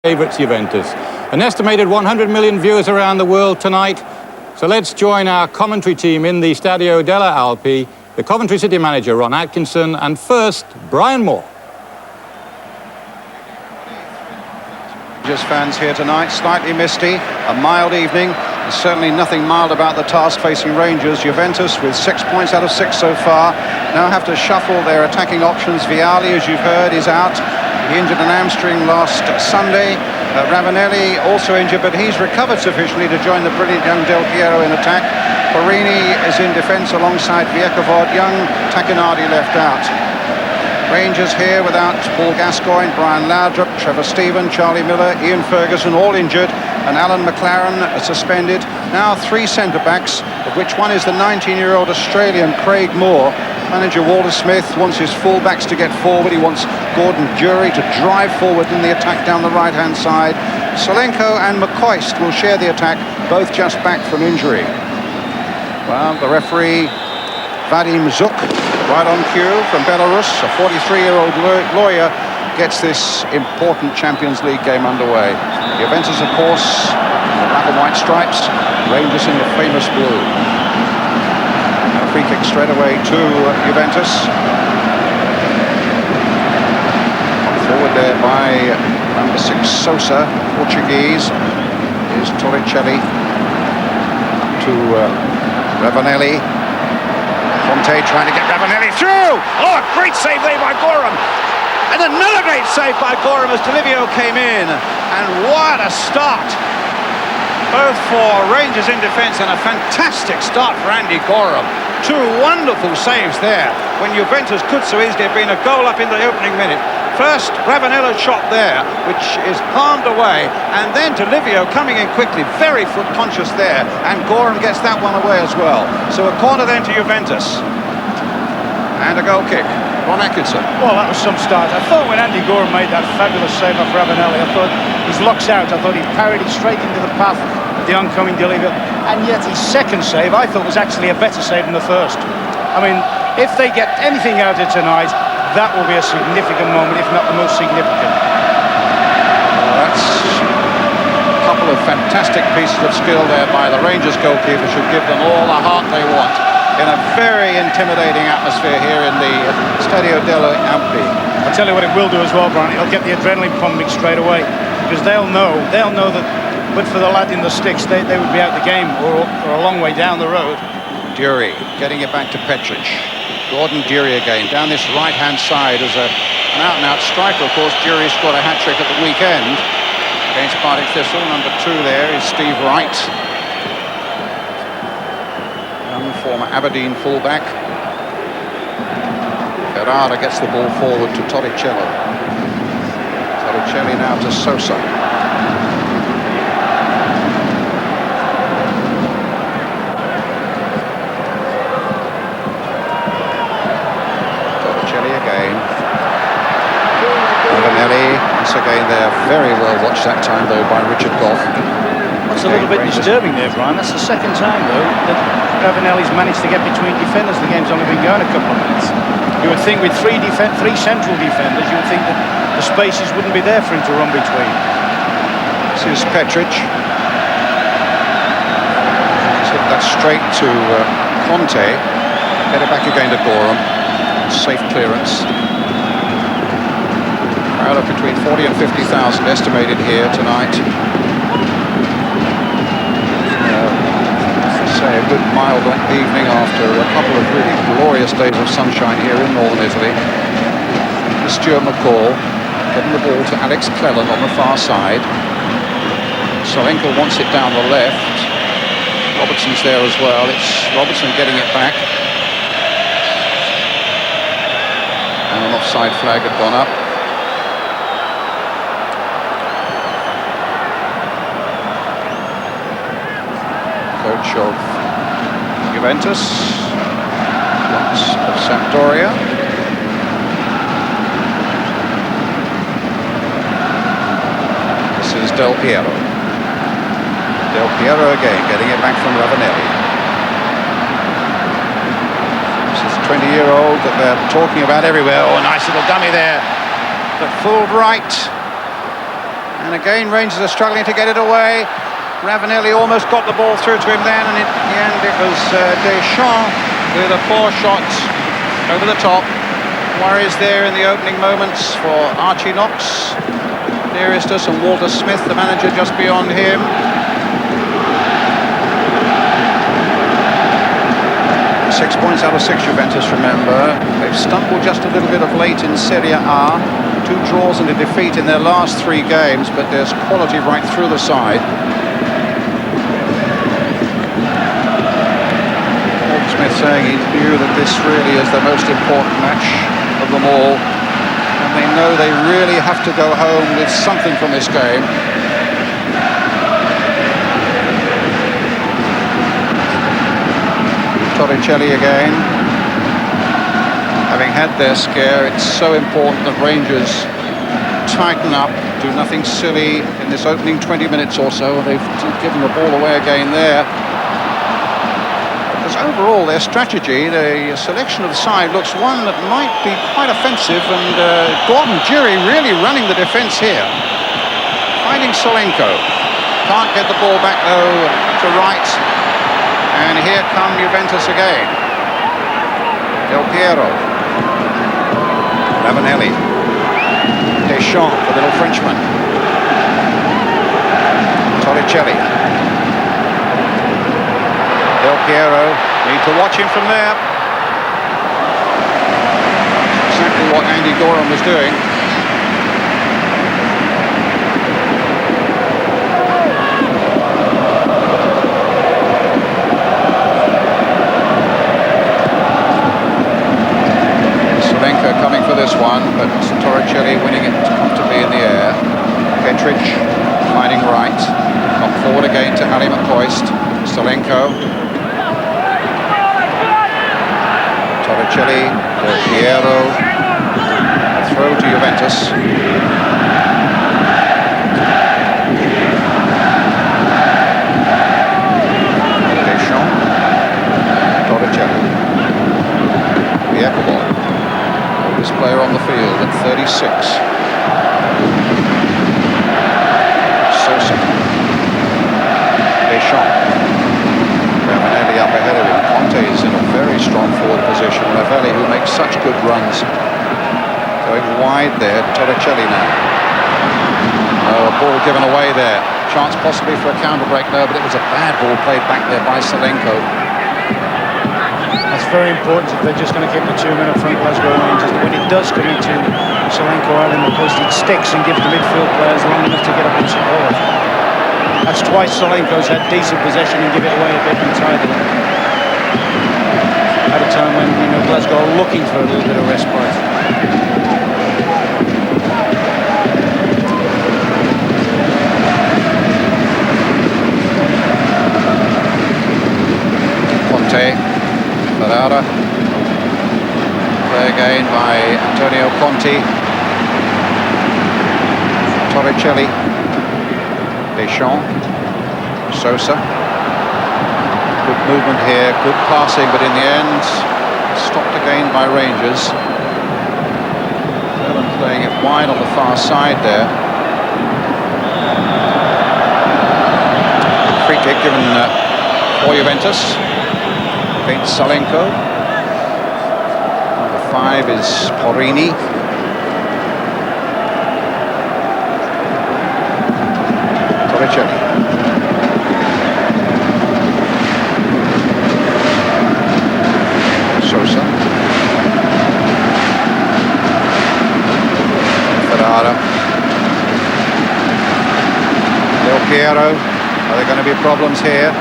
favourites Juventus. An estimated 100 million viewers around the world tonight. So let's join our commentary team in the Stadio delle Alpi, the Coventry City manager Ron Atkinson, and first, Brian Moore. Just fans here tonight, slightly misty, a mild evening. There's certainly nothing mild about the task facing Rangers. Juventus with 6 points out of 6 so far. Now have to shuffle their attacking options. Vialli, as you've heard, is out. He injured an hamstring last Sunday. Ravanelli also injured, but he's recovered sufficiently to join the brilliant young Del Piero in attack. Porini is in defence alongside Viekovod. Young Tacchinardi left out. Rangers here without Paul Gascoigne, Brian Laudrup, Trevor Stephen, Charlie Miller, Ian Ferguson, all injured, and Alan McLaren suspended. Now 3 centre-backs, of which one is the 19-year-old Australian Craig Moore. Manager Walter Smith wants his full-backs to get forward. He wants Gordon Durie to drive forward in the attack down the right-hand side. Solenko and McCoist will share the attack, both just back from injury. Well, the referee, Vadzim Zhuk, right on cue from Belarus, a 43-year-old lawyer, gets this important Champions League game underway. Juventus, of course, the black and white stripes, Rangers in the famous blue. A free kick straight away to Juventus. Forward there by number 6 Sosa, Portuguese. Here's Torricelli to Ravanelli. Conte trying to get Ravanelli through. Oh, a great save there by Goram. And another great save by Goram as Delivio came in. And what a start. Both for Rangers in defence and a fantastic start for Andy Goram. 2 wonderful saves there when Juventus could so easily have been a goal up in the opening minute. First, Ravanelli's shot there, which is palmed away, and then Delivio coming in quickly, very foot conscious there, and Goram gets that one away as well. So a corner then to Juventus. And a goal kick. Ron Atkinson. Well, that was some start. I thought when Andy Goram made that fabulous save off Ravanelli, I thought his luck's out. I thought he parried it straight into the path of the oncoming Delivio. And yet his second save, I thought, was actually a better save than the first. I mean, if they get anything out of tonight, that will be a significant moment, if not the most significant. Well, that's a couple of fantastic pieces of skill there by the Rangers goalkeeper. Should give them all the heart they want in a very intimidating atmosphere here in the Stadio delle Alpi. I'll tell you what it will do as well, Brian. It'll get the adrenaline pumping straight away, because they'll know that, but for the lad in the sticks, they would be out the game or a long way down the road. Durie getting it back to Petric. Gordon Durie again down this right-hand side as an out-and-out striker. Of course, Durie scored a hat-trick at the weekend against Partick Thistle. Number 2 there is Steve Wright, young former Aberdeen fullback. Ferrara gets the ball forward to Torricelli. Torricelli now to Sosa. Once again, they're very well watched that time, though, by Richard Goff. That's a little bit disturbing there, Brian. That's the second time, though, that Ravanelli's managed to get between defenders. The game's only been going a couple of minutes. You would think with three central defenders, you would think that the spaces wouldn't be there for him to run between. This is Petric. Hit that straight to Conte. Get it back again to Goram. Safe clearance. Crowd of between 40 and 50,000 estimated here tonight. Say a good mild evening after a couple of really glorious days of sunshine here in northern Italy. Stuart McCall getting the ball to Alex Cleland on the far side. Solenko wants it down the left. Robertson's there as well. It's Robertson getting it back. And an offside flag had gone up. Coach of Juventus, once of Sampdoria. This is Del Piero. Del Piero again, getting it back from Ravanelli. This is the 20-year-old that they're talking about everywhere. Oh, a nice little dummy there, but full right. And again, Rangers are struggling to get it away. Ravanelli almost got the ball through to him then, and in the end it was Deschamps with a poor shot over the top. Worries there in the opening moments for Archie Knox nearest us, and Walter Smith, the manager, just beyond him. Six points out of 6, Juventus, remember. They've stumbled just a little bit of late in Serie A. 2 draws and a defeat in their last 3 games, but there's quality right through the side. Walter Smith saying he knew that this really is the most important match of them all, and they know they really have to go home with something from this game. Torricelli again. Having had their scare, it's so important that Rangers tighten up, do nothing silly in this opening 20 minutes or so. They've given the ball away again there. Because overall, their strategy, the selection of the side, looks one that might be quite offensive, and Gordon Jury really running the defence here. Finding Solenko. Can't get the ball back, though, to right. And here come Juventus again. Del Piero. Ravanelli. Deschamps, the little Frenchman. Torricelli. Del Piero. Need to watch him from there. Exactly what Andy Gorham was doing. Coming for this one, but Torricelli winning it comfortably in the air. Petric finding right. Come forward again to Ali McCoist. Solenko. Torricelli. Del Piero. A throw to Juventus. Deschamps. Torricelli. The Ecoball. Player on the field at 36. Sosa. Deschamps. Ravanelli up ahead of him. Conte is in a very strong forward position. Ravelli, who makes such good runs. Going wide there. Torricelli now. Oh, a ball given away there. Chance possibly for a counter break. No, but it was a bad ball played back there by Solenko. It's very important if they're just going to keep the 2 men up front, Glasgow Rangers, that when it does come into Solenko out in the post, it sticks and gives the midfield players long enough to get up and support. That's twice Solenko's had decent possession and give it away a bit untidily. At a time when, you know, Glasgow are looking for a little bit of respite. Conte. Ferrara. Play again by Antonio Conte. Torricelli. Deschamps. Sosa. Good movement here, good passing, but in the end, stopped again by Rangers. Vernon playing it wide on the far side there. Free kick given for Juventus. Against Solenko. Number 5 is Porini. Torricelli. Sosa. Ferrara. Del Piero. Are there going to be problems here?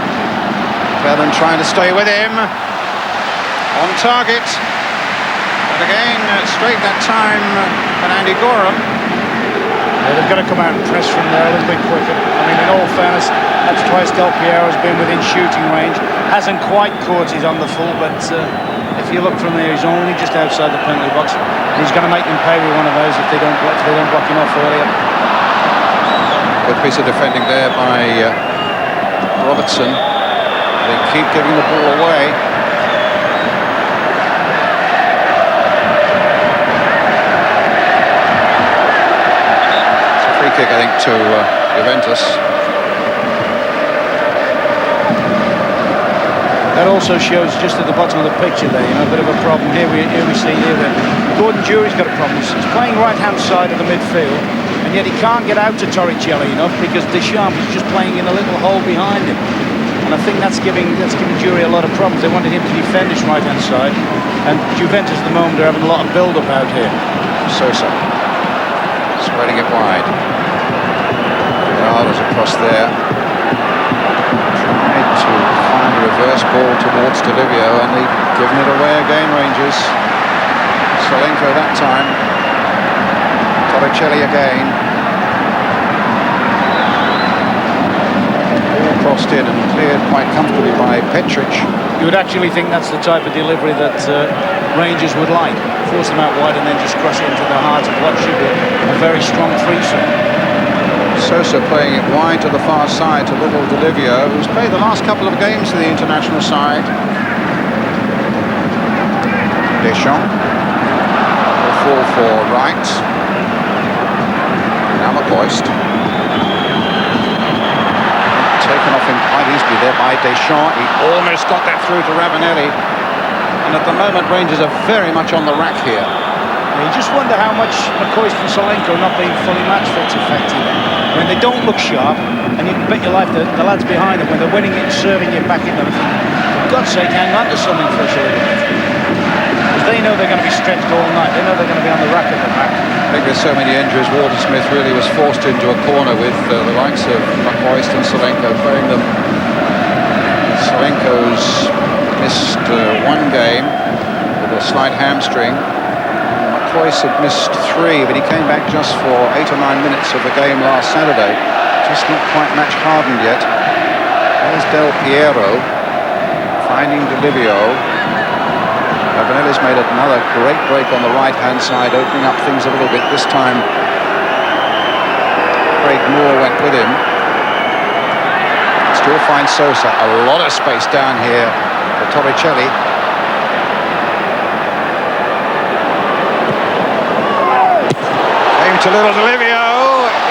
Vernon trying to stay with him. On target. But again, straight that time, and Andy Gorham. Yeah, they've got to come out and press from there a little bit quicker. I mean, in all fairness, that's twice Del Piero has been within shooting range. Hasn't quite caught it on the full, but if you look from there, he's only just outside the penalty box. He's going to make them pay with one of those if they don't block him off earlier. Good piece of defending there by Robertson. They keep giving the ball away. It's a free kick kick, I think, to Juventus. That also shows just at the bottom of the picture there, you know, a bit of a problem. Here we see here that Gordon Jury's got a problem. He's playing right-hand side of the midfield, and yet he can't get out to Torricelli enough because Deschamps is just playing in a little hole behind him. And I think that's giving Jury a lot of problems. They wanted him to defend his right-hand side, and Juventus at the moment are having a lot of build-up out here. Sosa spreading it wide. Belarus across there. Tried to find a reverse ball towards Delivio, and they've given it away again, Rangers. Solenko that time. Torricelli again. All crossed in and cleared quite comfortably by Petric. You would actually think that's the type of delivery that Rangers would like. Force them out wide and then just cross it into the heart of what should be a very strong threesome. Sosa playing it wide to the far side to little Delivio, who's played the last couple of games for the international side. Deschamps will fall for right. Now McCoist. Taken off him quite easily there by Deschamps. He almost got that through to Ravanelli. And at the moment, Rangers are very much on the rack here. You just wonder how much McCoist and Solenko are not being fully match fit effective. I mean, they don't look sharp, and you can bet your life that the lads behind them, when they're winning it and serving you back in them, for God's sake, hang on to something for us a little bit. Because they know they're going to be stretched all night. They know they're going to be on the rack at the back. I think with so many injuries, Walter-Smith really was forced into a corner with the likes of McCoist and Solenko playing them. Solenko's missed one game with a slight hamstring. McCoist had missed 3, but he came back just for 8 or 9 minutes of the game last Saturday. Just not quite match hardened yet. There's Del Piero finding Delivio. Ravanelli's made another great break on the right-hand side, opening up things a little bit. This time, Craig Moore went with him. Still finds Sosa. A lot of space down here for Torricelli. Came to little Delivio.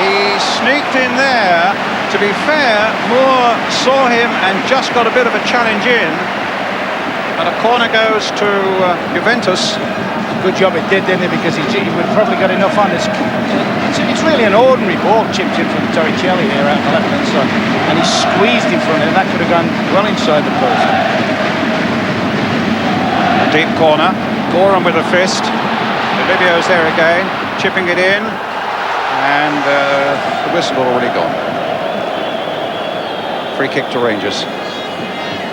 He sneaked in there. To be fair, Moore saw him and just got a bit of a challenge in. And a corner goes to Juventus. Good job it did, didn't it? Because he would probably got enough on this. It's really an ordinary ball chipped in from Torricelli here out on the left-hand side. And he squeezed in front of it. That could have gone well inside the post. A deep corner. Goran with a fist. Delivio's there again, chipping it in. And the whistle already gone. Free kick to Rangers.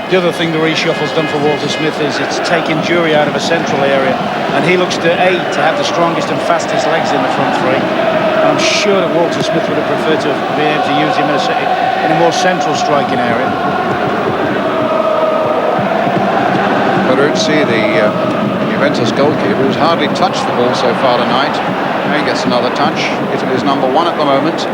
The other thing the reshuffle's done for Walter-Smith is it's taken Jury out of a central area, and he looks to have the strongest and fastest legs in the front three. And I'm sure that Walter-Smith would have preferred to be able to use him in a more central striking area. Peruzzi, the Juventus goalkeeper, who's hardly touched the ball so far tonight. Now he gets another touch. Italy's number 1 at the moment.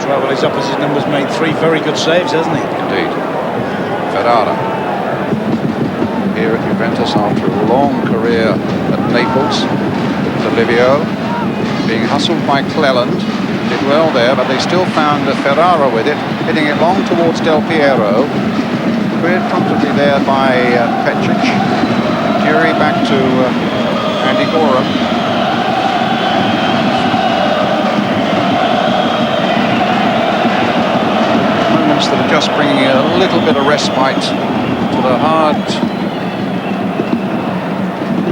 Well, his opposite number's made 3 very good saves, hasn't he? Indeed. Ferrara. Here at Juventus after a long career at Naples. Delivio being hustled by Cleland. Did well there, but they still found Ferrara with it, hitting it long towards Del Piero. Cleared comfortably there by Petric. Jury back to Andy Goram. That are just bringing a little bit of respite to the hard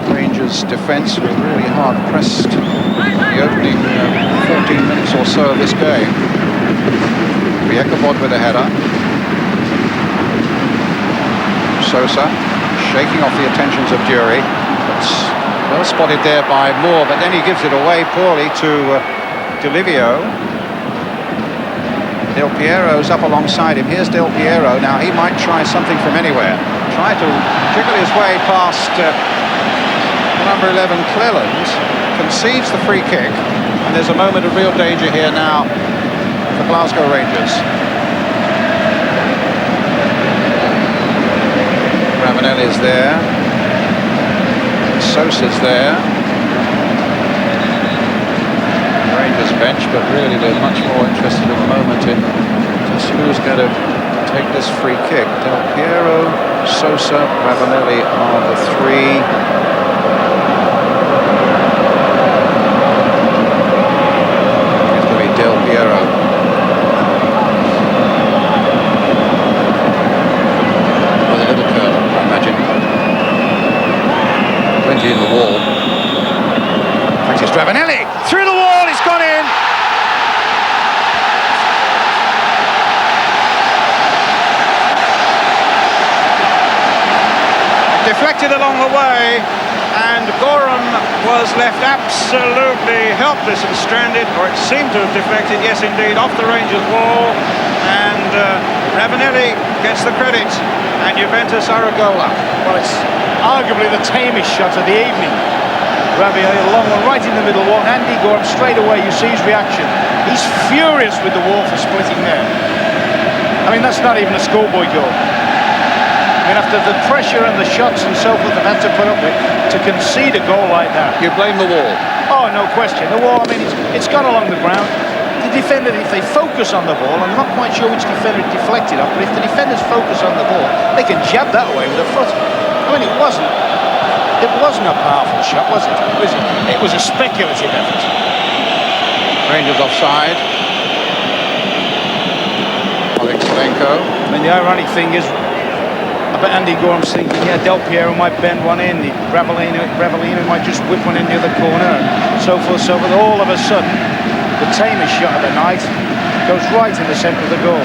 Rangers defence, who are really hard pressed the opening 14 minutes or so of this game. Riekabod with a header. Sosa shaking off the attentions of Jury. It's well spotted there by Moore, but then he gives it away poorly to Delivio. Del Piero's up alongside him. Here's Del Piero. Now he might try something from anywhere. Try to jiggle his way past number 11 Cleland. Concedes the free kick. And there's a moment of real danger here now for Glasgow Rangers. Ravanelli's there. Sosa's there. bench, but really they're much more interested at the moment in just who's going to take this free kick. Del Piero, Sosa, Ravanelli are the three. It's going to be Del Piero. With a little curve, I imagine. Plenty in the wall. Practice Ravanelli through the wall. It's gone in. Deflected along the way, and Goram was left absolutely helpless and stranded, or it seemed to have deflected, yes indeed, off the Rangers wall, and Ravanelli gets the credit, and Juventus are a goal up. Well, it's arguably the tamest shot of the evening. Ravanelli, a long one right in the middle wall, and Andy Goram straight away, you see his reaction. He's furious with the wall for splitting there. I mean, that's not even a schoolboy goal. I mean, after the pressure and the shots and so forth they've had to put up with, to concede a goal like that. You blame the wall. Oh, no question. The wall, I mean, it's gone along the ground. The defender, if they focus on the ball, I'm not quite sure which defender it deflected off, but if the defenders focus on the ball, they can jab that away with a foot. I mean, it wasn't a powerful shot, was it? It was a speculative effort. Rangers offside. Alexelenko. I mean, the ironic thing is, I bet Andy Goram's thinking, yeah, Del Piero might bend one in, Ravanelli might just whip one in the other corner, and so forth, so forth. All of a sudden, the tamest shot of the night goes right in the centre of the goal.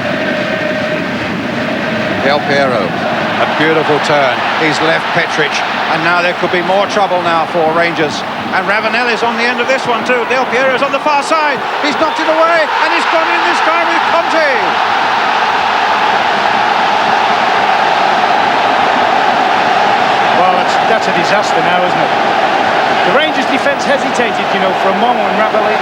Del Piero, a beautiful turn. He's left Petric, and now there could be more trouble now for Rangers. And Ravanelli's on the end of this one too. Del Piero's on the far side. He's knocked it away, and he's gone in this time with Conte. That's a disaster now, isn't it? The Rangers' defence hesitated, you know, for a moment when Ravanelli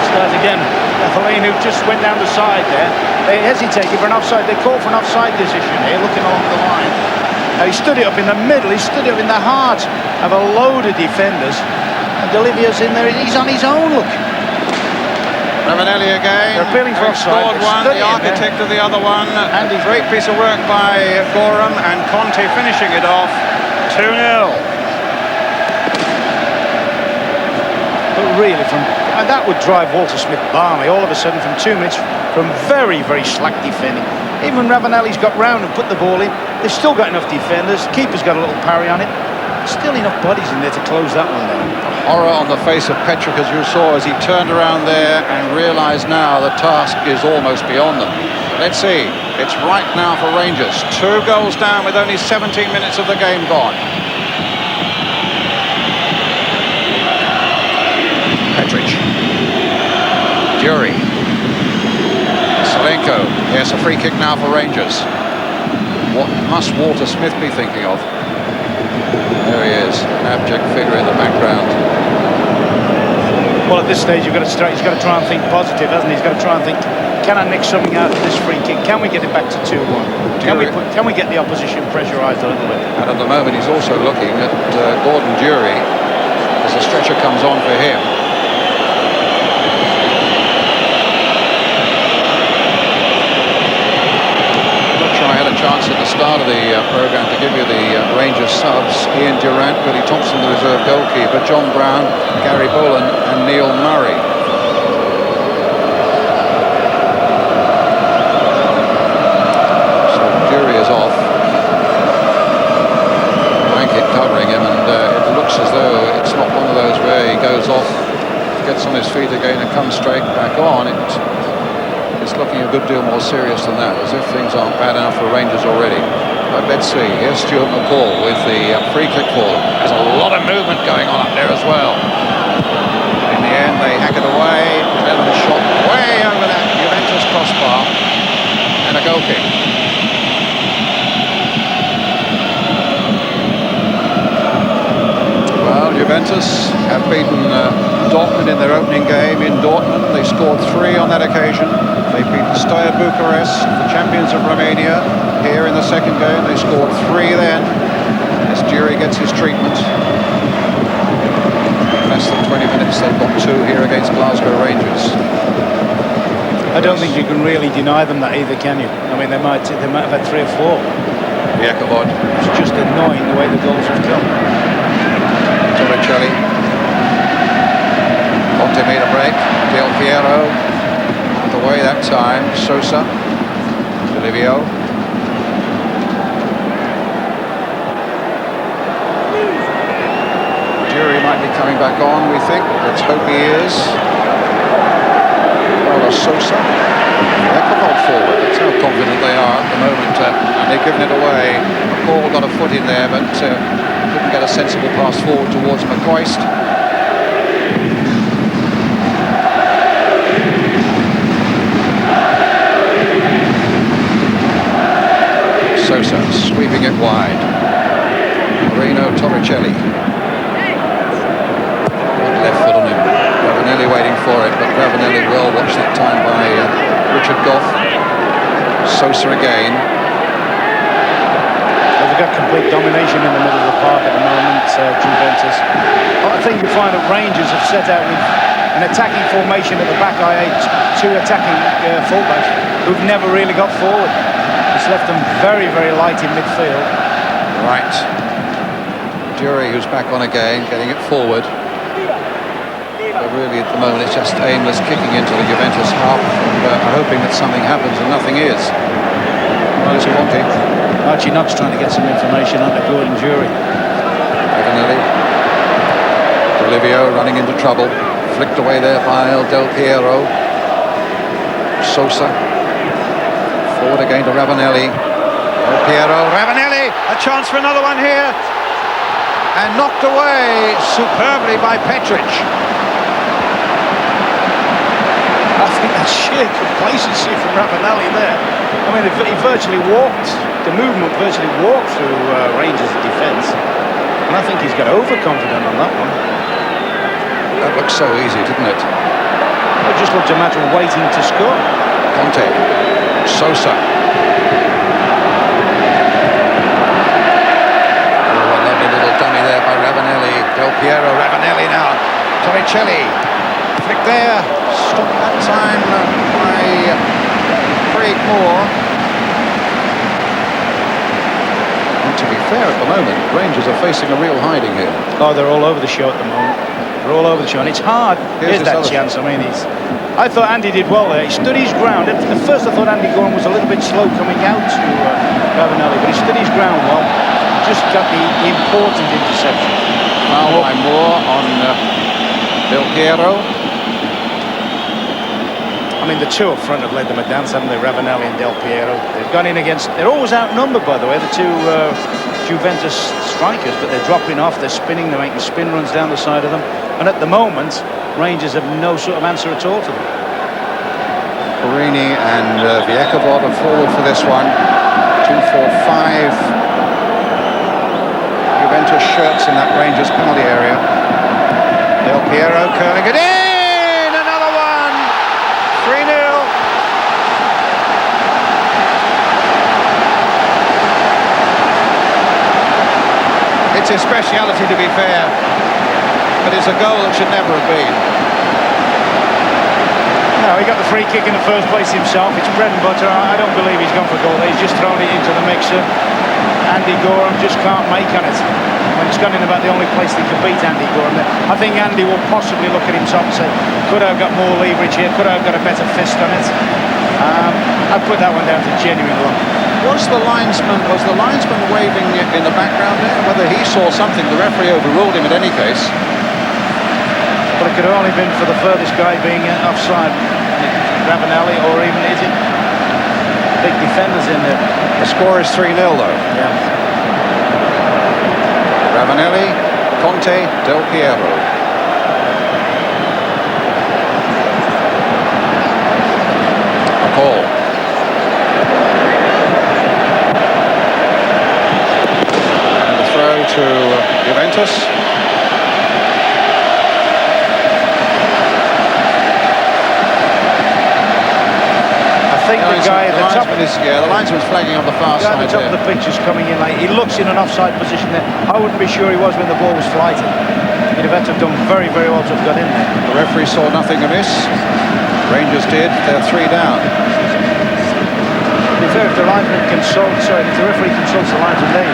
starts again. Ravanelli, who just went down the side there, they hesitated for an offside. They called for an offside decision here, looking along the line. Now he stood it up in the middle. He stood it up in the heart of a load of defenders. And Olivia's in there. He's on his own. Look. Ravanelli again. They're appealing for offside. Scored one, the architect of the other one. And a great piece of work by Goram, and Conte finishing it off. 2-0. But really, and that would drive Walter Smith balmy all of a sudden from 2 minutes from very, very slack defending. Even when Ravanelli's got round and put the ball in, they've still got enough defenders. Keeper's got a little parry on it. Still enough bodies in there to close that one down. Horror on the face of Petric, as you saw, as he turned around there and realised now the task is almost beyond them. Let's see. It's right now for Rangers. 2 goals down with only 17 minutes of the game gone. Petric. Jury. Salenko. Yes, a free kick now for Rangers. What must Walter Smith be thinking of? There he is, an abject figure in the background. Well, at this stage, he's got to try and think positive, hasn't he? He's got to try and think, can I nick something out of this free kick? Can we get it back to 2-1? Can we get the opposition pressurised a little bit? And at the moment, he's also looking at Gordon Jury as the stretcher comes on for him. I had a chance at the start of the programme to give you the Rangers subs. Ian Durant, Billy Thompson, the reserve goalkeeper, John Brown, Gary Boland and Neil Murray. So Jury is off. Blanket covering him, and it looks as though it's not one of those where he goes off, gets on his feet again and comes straight back on. It's looking a good deal more serious than that, as if things aren't bad enough for Rangers already. But let's see, here's Stuart McCall with the free kick for them. There's a lot of movement going on up there as well. In the end, they hack it away. Clever's shot way over that Juventus crossbar. And a goal kick. Well, Juventus have beaten Dortmund in their opening game in Dortmund. They scored 3 on that occasion. They've beaten Stadio Bucharest, the champions of Romania. Here in the second game, they scored 3 then, as Jury gets his treatment. Less than 20 minutes, they've got 2 here against Glasgow Rangers. I don't think you can really deny them that either, can you? I mean, they might have had 3 or 4. Jakobod. It's just annoying the way the goals have come. Torricelli. Conte made a break. Del Piero. The way that time. Sosa. Olivio. Jury might be coming back on, we think. Let's hope he is. Sosa. Jakobod forward. That's how confident they are at the moment. And they've given it away. McCall got a foot in there, but couldn't get a sensible pass forward towards McCoist. Sosa sweeping it wide. Marino Torricelli. Good left foot on him. Ravanelli waiting for it, but Ravanelli well watched that time by Richard Goff. Sosa again. They've got complete domination in the middle of the park at the moment, Juventus. I think you find that Rangers have set out with an attacking formation at the back. I had 2 attacking fullbacks who've never really got forward. It's left them very, very light in midfield. Right. Jury, who's back on again, getting it forward. But really at the moment it's just aimless kicking into the Juventus half and hoping that something happens, and nothing is. Well, it's Conte. Archie Knox trying to get some information on the Gordon Jury. Ravanelli. Olivio running into trouble. Flicked away there by Del Piero. Sosa. Forward again to Ravanelli. Del Piero. Ravanelli! A chance for another one here. And knocked away superbly by Petric. I think that's sheer complacency from Ravanelli there. I mean, he virtually walked, the movement virtually walked through Rangers' defence. And I think he's got overconfident on that one. That looked so easy, didn't it? It just looked a matter of waiting to score. Conte. Sosa. Oh, a lovely little dummy there by Ravanelli. Del Piero. Ravanelli now. Torricelli. Flick there. Stopped that time by Craig Moore. And to be fair, at the moment, Rangers are facing a real hiding here. Oh, they're all over the show at the moment. They're all over the show, and it's hard. Here's that chance. I mean, I thought Andy did well there. He stood his ground. At first, I thought Andy Gorham was a little bit slow coming out to Ravanelli, but he stood his ground well. Just got the important interception. Foul by Moore on Del Piero. I mean, the 2 up front have led them a dance, haven't they? Ravanelli and Del Piero. They've gone in against... They're always outnumbered, by the way, the 2 Juventus strikers, but they're dropping off, they're spinning, they're making spin runs down the side of them. And at the moment, Rangers have no sort of answer at all to them. Perini and Jakobod are forward for this one. 2-4-5. Juventus shirts in that Rangers penalty area. Del Piero curling it in! Another one! 3-0. It's his speciality, to be fair, but it's a goal that should never have been. No, he got the free kick in the first place himself. It's bread and butter. I don't believe he's gone for goal. He's just thrown it into the mixer. Andy Gorham just can't make on it. When it's gone in about the only place they can beat Andy Gorham. I think Andy will possibly look at himself and say, could I have got more leverage here? Could I have got a better fist on it? I'd put that one down to genuine luck. Was the linesman waving in the background there? Whether he saw something, the referee overruled him in any case. But it could have only been for the furthest guy being offside. Ravanelli, or even is it big defenders in there? The score is 3-0 though. Yeah. Ravanelli, Conte, Del Piero. A call. And a throw to Juventus. I think the guy at the top. The linesman's flagging on the far The guy side at the top of the pitch is coming in late. He looks in an offside position there. I wouldn't be sure he was when the ball was flighted. He'd have had to have done very, very well to have got in there. The referee saw nothing amiss. Rangers did. They're 3 down. To be fair, if the linesman if the referee consults the linesman there,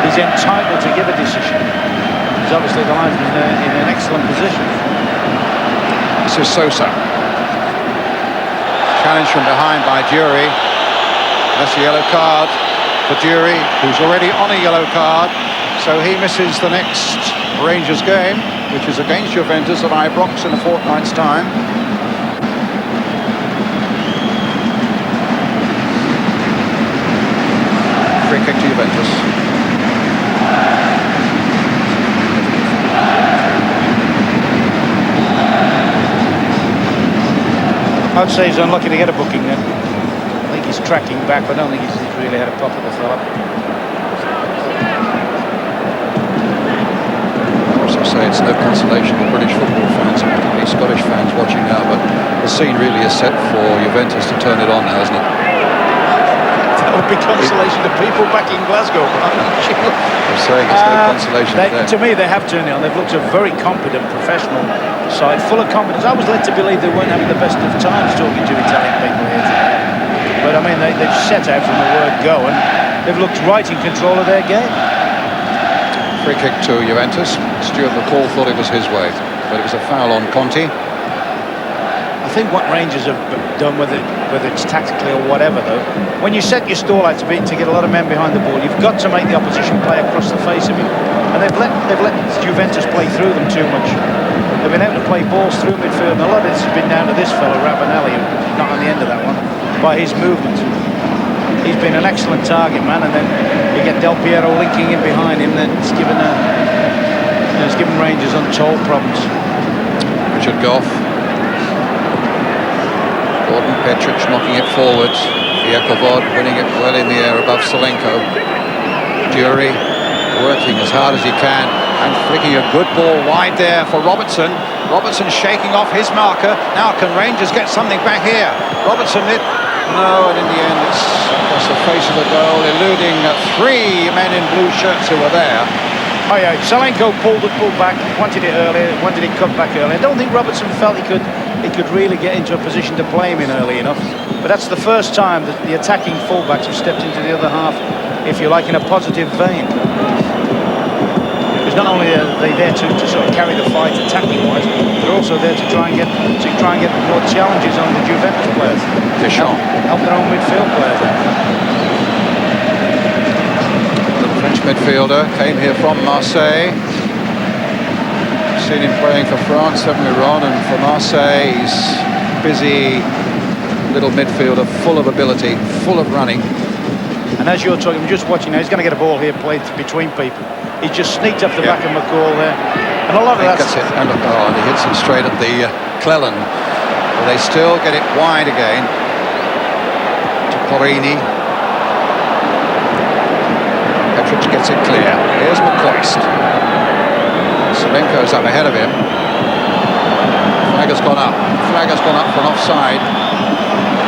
he's entitled to give a decision. Because obviously the linesman in an excellent position. This is Sosa. Challenge from behind by Jury. That's a yellow card for Jury, who's already on a yellow card. So he misses the next Rangers game, which is against Juventus at Ibrox in a fortnight's time. Free kick to Juventus. I'd say he's unlucky to get a booking then. I think he's tracking back, but I don't think he's really had a pop at the fella. I also say it's no consolation for British football fans, and particularly Scottish fans watching now, but the scene really is set for Juventus to turn it on now, isn't it? That would be consolation to people back in Glasgow. I'm saying it's no consolation there. To me, they have turned it on. They've looked a very competent, professional side, full of confidence. I was led to believe they weren't having the best of times talking to Italian people here today. But I mean, they've set out from the word go, and they've looked right in control of their game. Free kick to Juventus. Stuart McCall thought it was his way, but it was a foul on Conte. I think what Rangers have done, whether it's tactically or whatever, though, when you set your stall out to get a lot of men behind the ball, you've got to make the opposition play across the face of you. And they've let Juventus play through them too much. They've been able to play balls through midfield, and a lot of this has been down to this fellow, Ravanelli, not on the end of that one, by his movement. He's been an excellent target man, and then you get Del Piero linking in behind him. Then it's given Rangers untold problems. Richard Goff. Gordon Petric knocking it forward. Viekovod winning it well in the air above Solenko. Jury working as hard as he can and flicking a good ball wide there for Robertson. Robertson shaking off his marker. Now can Rangers get something back here? Robertson hit. No, and in the end it's across the face of the goal, eluding 3 men in blue shirts who were there. Oh yeah, Solenko pulled back, wanted it earlier, wanted it cut back earlier. I don't think Robertson felt he could really get into a position to play him in early enough. But that's the first time that the attacking fullbacks have stepped into the other half, if you like, in a positive vein. Because not only are they there to sort of carry the fight attacking-wise, they're also there to try and get more challenges on the Juventus players. Help their own midfield players. French midfielder came here from Marseille. Seen him playing for France, haven't we, Ron? And for Marseille, he's busy little midfielder, full of ability, full of running. And as you're talking, I'm just watching now, he's going to get a ball here played between people. He just sneaked up the back of McCall there. And a lot of that's it. And he hits him straight at the Cleland. But they still get it wide again to Porini. Petric gets it clear. Here's McCoist. Solenko's up ahead of him. Flag has gone up. Flag has gone up for an offside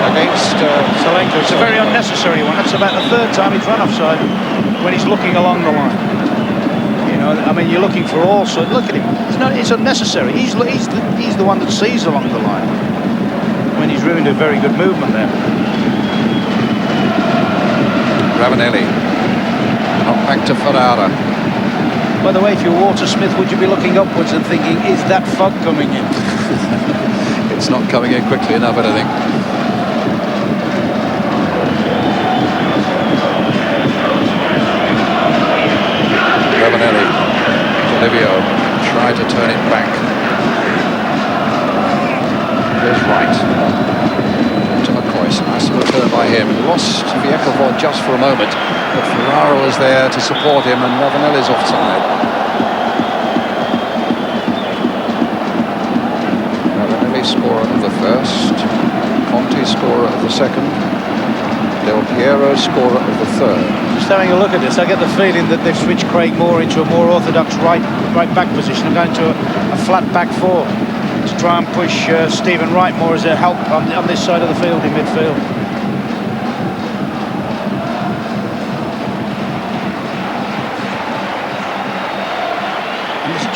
against Solenko. It's a very unnecessary one. That's about the 3rd time he's run offside when he's looking along the line. You know, I mean, you're looking for all sorts. Look at him. It's unnecessary. He's the one that sees along the line when he's ruined a very good movement there. Ravanelli. Not back to Ferrara. By the way, if you're Walter Smith, would you be looking upwards and thinking, is that fog coming in? It's not coming in quickly enough, I don't think. Ravanelli. Olivio tried to turn it back. Here's Wright. To McCoist. Nice little turn by him. Lost Viekovod just for a moment. But Ferrara was there to support him, and Ravanelli's offside. Ravanelli scorer of the first, Conte scorer of the second, Del Piero scorer of the third. Just having a look at this, I get the feeling that they've switched Craig Moore into a more orthodox right back position and going to a flat back 4 to try and push Stephen Wright more as a help on this side of the field in midfield.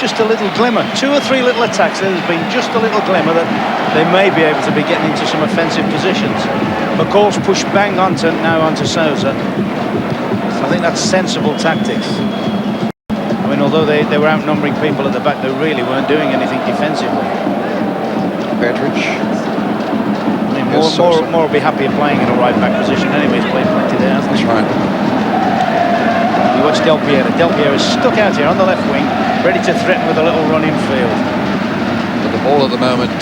just a little glimmer. 2 or 3 little attacks. There's been just a little glimmer that they may be able to be getting into some offensive positions. McCall's pushed bang onto Sousa. So I think that's sensible tactics. I mean, although they were outnumbering people at the back, they really weren't doing anything defensively. Petric. I mean, more will be happier playing in a right-back position anyway. He's played plenty there, hasn't he? That's right. You watch Del Piero. Del Piero is stuck out here on the left wing, ready to threaten with a little run in field. But the ball at the moment,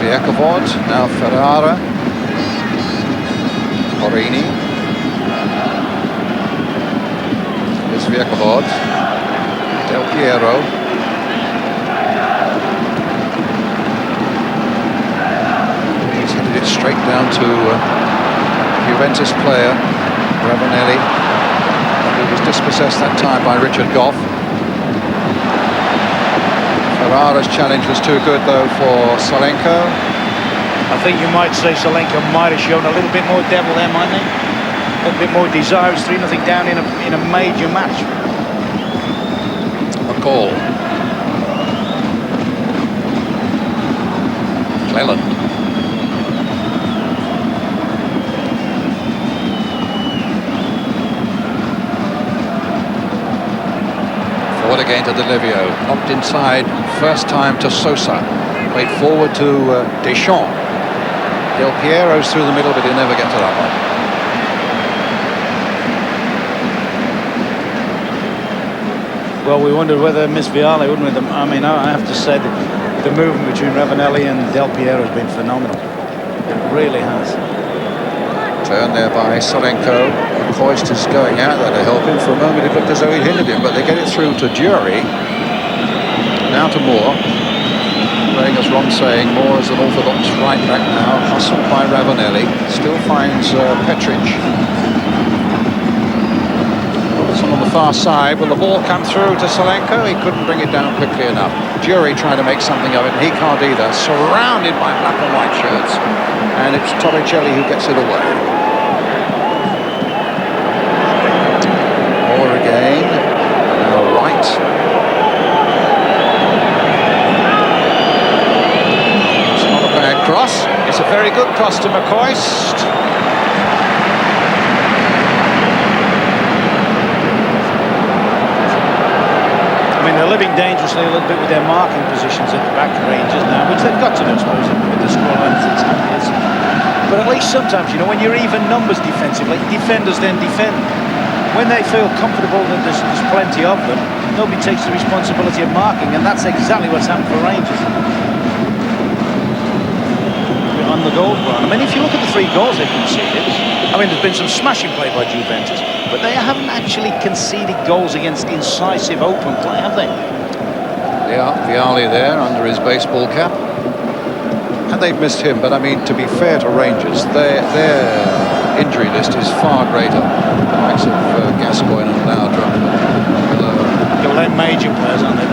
Zhuk, now Ferrara. Morini. Here's Zhuk. Del Piero. He's headed it straight down to Juventus player, Ravanelli. He was dispossessed that time by Richard Goff. Ferrara's challenge was too good though for Solenko. I think you might say Solenko might have shown a little bit more devil there, mightn't he? A little bit more desire. It's 3-0 down in a major match. McCall. Cleland. Forward again to Delivio. Knocked inside. First time to Sosa. Played forward to Deschamps. Del Piero's through the middle, but he'll never get to that one. Well, we wondered whether Miss Viale wouldn't we? I mean, I have to say that the movement between Ravanelli and Del Piero has been phenomenal. It really has. Turn there by Solenko. Hoist is going out there to help him. For a moment it looked as though he hindered him, but they get it through to Jury. Now to Moore. Playing as Ron saying, Moore is an orthodox right back now, hustled by Ravanelli. Still finds Petric. Robertson on the far side. Will the ball come through to Solenko? He couldn't bring it down quickly enough. Jury trying to make something of it, and he can't either. Surrounded by black and white shirts. And it's Torricelli who gets it away. Moore again. Now right. Cross. It's a very good cross to McCoist. I mean, they're living dangerously a little bit with their marking positions at the back ranges now, which they've got to do, I suppose, with the scoreline as it is. But at least sometimes, you know, when you're even numbers defensively, defenders then defend. When they feel comfortable that there's plenty of them, nobody takes the responsibility of marking, and that's exactly what's happened for Rangers. On the goal run. I mean, if you look at the 3 goals they've conceded, I mean, there's been some smashing play by Juventus, but they haven't actually conceded goals against incisive open play, have they? Yeah, Viale there under his baseball cap. And they've missed him, but I mean, to be fair to Rangers, their injury list is far greater. The likes of Gascoigne and Laudrup. They're major players, aren't they?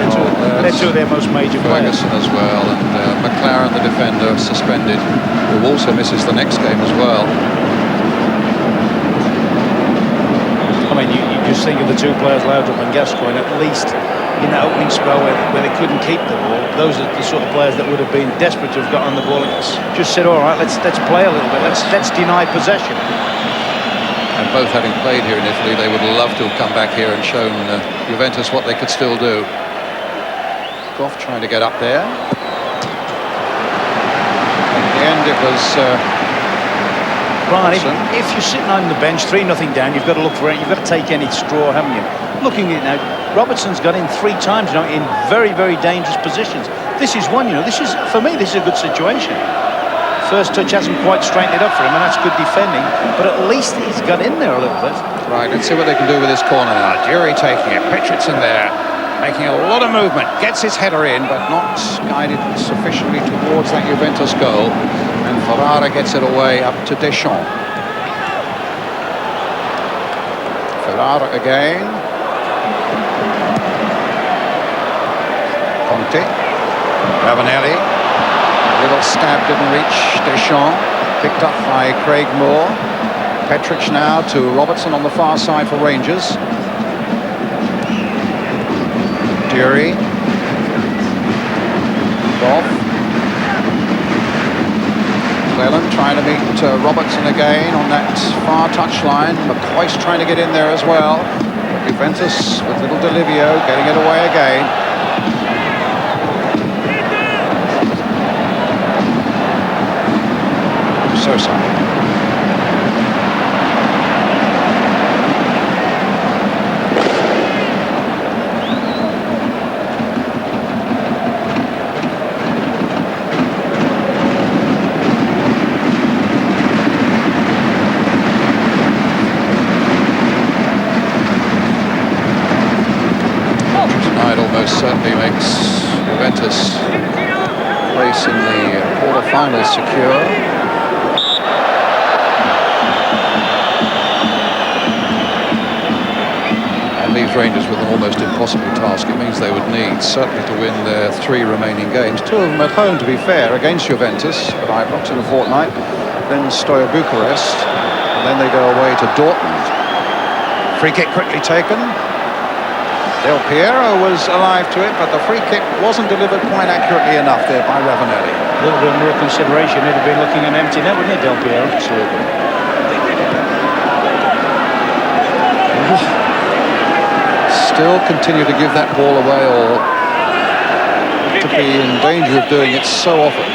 They're two of their most major players. Ferguson as well, and McLaren, the defender, suspended, who also misses the next game as well. I mean, you just think of the 2 players, Laudrup and Gascoigne, at least in that opening spell where they couldn't keep the ball. Those are the sort of players that would have been desperate to have got on the ball and just said, all right, let's play a little bit, let's deny possession. And both having played here in Italy, they would love to have come back here and shown Juventus what they could still do. Goff trying to get up there. In the end, it was Brian, if you're sitting on the bench, 3-0 down, you've got to look for it. You've got to take any straw, haven't you? Looking at it now, Robertson's got in 3 times, you know, in very, very dangerous positions. This is one, you know, for me, this is a good situation. First touch hasn't quite straightened it up for him, and that's good defending, but at least he's got in there a little bit. Right, let's see what they can do with this corner now. Jury taking it, Petric in there, making a lot of movement, gets his header in, but not guided sufficiently towards that Juventus goal, and Ferrara gets it away up to Deschamps. Ferrara again. Conte. Ravanelli. Little stab didn't reach Deschamps. Picked up by Craig Moore. Petric now to Robertson on the far side for Rangers. Jury. Goff. Cleland trying to meet Robertson again on that far touchline. McCoy's trying to get in there as well. But Juventus with little Delivio getting it away again. Sosa. Certainly makes Juventus place in the quarter-finals secure. And leaves Rangers with an almost impossible task. It means they would need certainly to win their 3 remaining games. 2 of them at home, to be fair, against Juventus, but Ibrox in a fortnight, then Stadio Bucharest, and then they go away to Dortmund. Free kick quickly taken. Del Piero was alive to it, but the free kick wasn't delivered quite accurately enough there by Ravanelli. A little bit more consideration. He'd have been looking at an empty net, wouldn't he, Del Piero? Absolutely. Still continue to give that ball away, or to be in danger of doing it so often.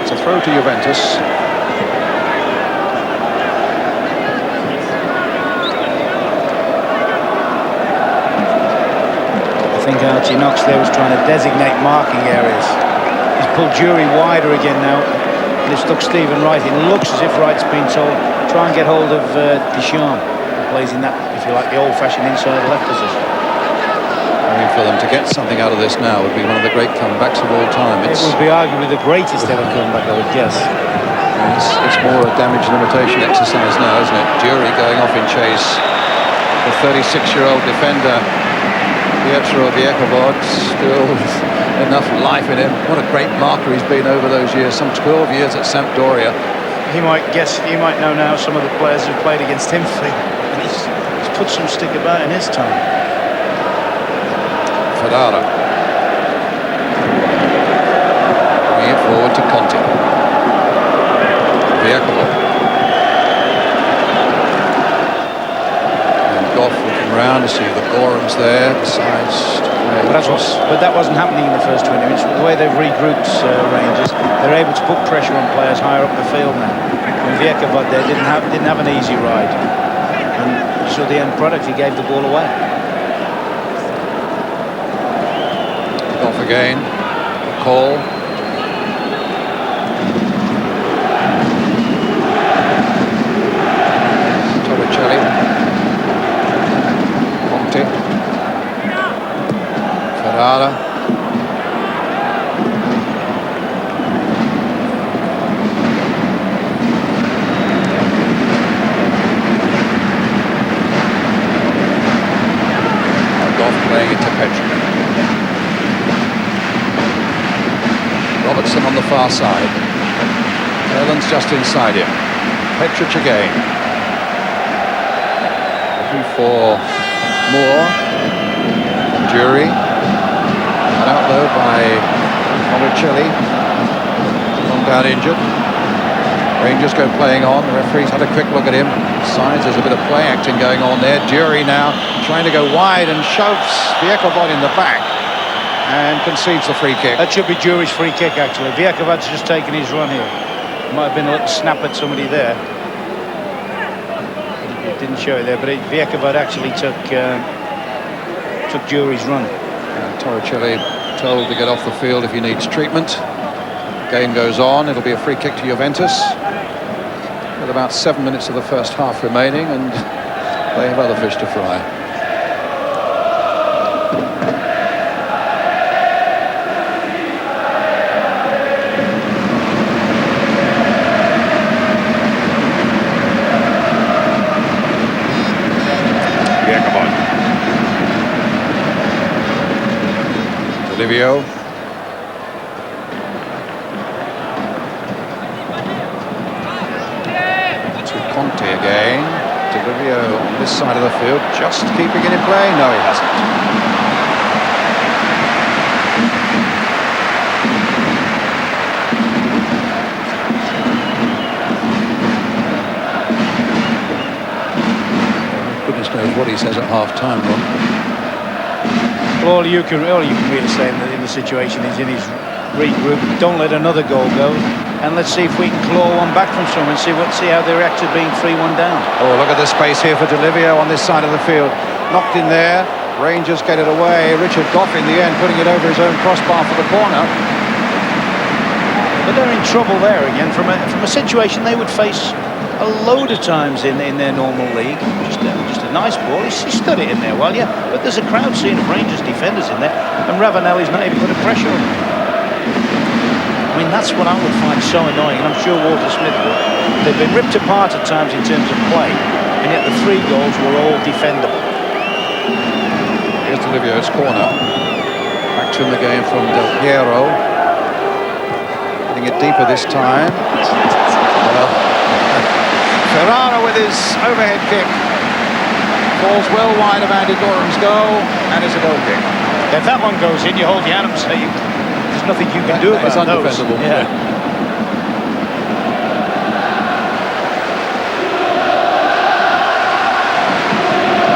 It's a throw to Juventus. I think Archie Knox there was trying to designate marking areas. He's pulled Jury wider again now. They've stuck Stephen Wright. It looks as if Wright's been told, try and get hold of Deschamps, who plays in that, if you like, the old-fashioned inside left position. I mean, for them to get something out of this now would be one of the great comebacks of all time. It would be arguably the greatest ever comeback, I would guess. It's more a damage limitation exercise now, isn't it? Jury going off in chase. The 36-year-old defender, Pietro Viekovod, still enough life in him. What a great marker he's been over those years, some 12 years at Sampdoria. He might know now some of the players who played against him. He's put some stick about in his time. Ferrara. Bringing it forward to Conte. Viekovod. Goff looking around to see the Gorham's there, decides to play across. But that wasn't happening in the first 20 minutes. The way they've regrouped Rangers, they're able to put pressure on players higher up the field now. And Viekovod there didn't have an easy ride. And so the end product, he gave the ball away. Goff again, a call. Torricelli. Ferrara. Goff playing it to Petri. Robertson on the far side. Erland's just inside him. Petric again. Looking for Moore. Jury. Cut out though by Torricelli. Gone down injured. Rangers go playing on. The referee's had a quick look at him. Signs there's a bit of play acting going on there. Jury now trying to go wide and shoves Viekovod in the back and concedes the free kick. That should be Jury's free kick, actually. Viekovod's just taken his run here. Might have been a little snap at somebody there. It didn't show it there, but Viekovod actually took Jury's run. Torricelli told to get off the field if he needs treatment. Game goes on. It'll be a free kick to Juventus with about 7 minutes of the first half remaining, and they have other fish to fry. Olivio. To Conte again. To Olivio on this side of the field, just keeping it in play. No, he hasn't. he says at half-time, Ron. All you can really say in the situation he's in is regroup, don't let another goal go, and let's see if we can claw one back from someone, see how they react to being 3-1 down. Oh, look at the space here for Delivio on this side of the field. Knocked in there. Rangers get it away. Richard Goff in the end putting it over his own crossbar for the corner. But they're in trouble there again from a situation they would face a load of times in their normal league. Just a nice ball. He stood it in there well, yeah. But there's a crowd scene of Rangers defenders in there, and Ravanelli's not able to put a pressure on them. I mean, that's what I would find so annoying, and I'm sure Walter Smith would. They've been ripped apart at times in terms of play, and yet the 3 goals were all defendable. Here's Delivio's corner. Back to the game from Del Piero. Getting it deeper this time. Well, Ferrara with his overhead kick. Falls well wide of Andy Gorham's goal, and it's a goal kick. If that one goes in, you hold your hand and say there's nothing you can do about it. It's undefendable. Yeah.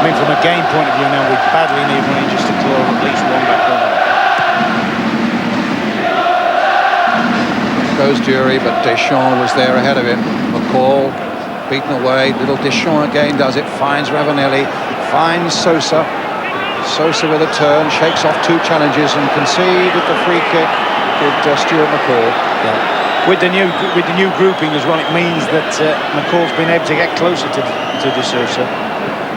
I mean, from a game point of view now, we badly need Rangers to claw at least one back on. Goes Jury, but Deschamps was there ahead of him. McCall beaten away. Little Deschamps again does it. Finds Ravanelli. Finds Sosa. Sosa with a turn. Shakes off 2 challenges and conceded the free kick. Did Stuart McCall. Yeah. With the new grouping as well, it means that McCall's been able to get closer to De Sousa.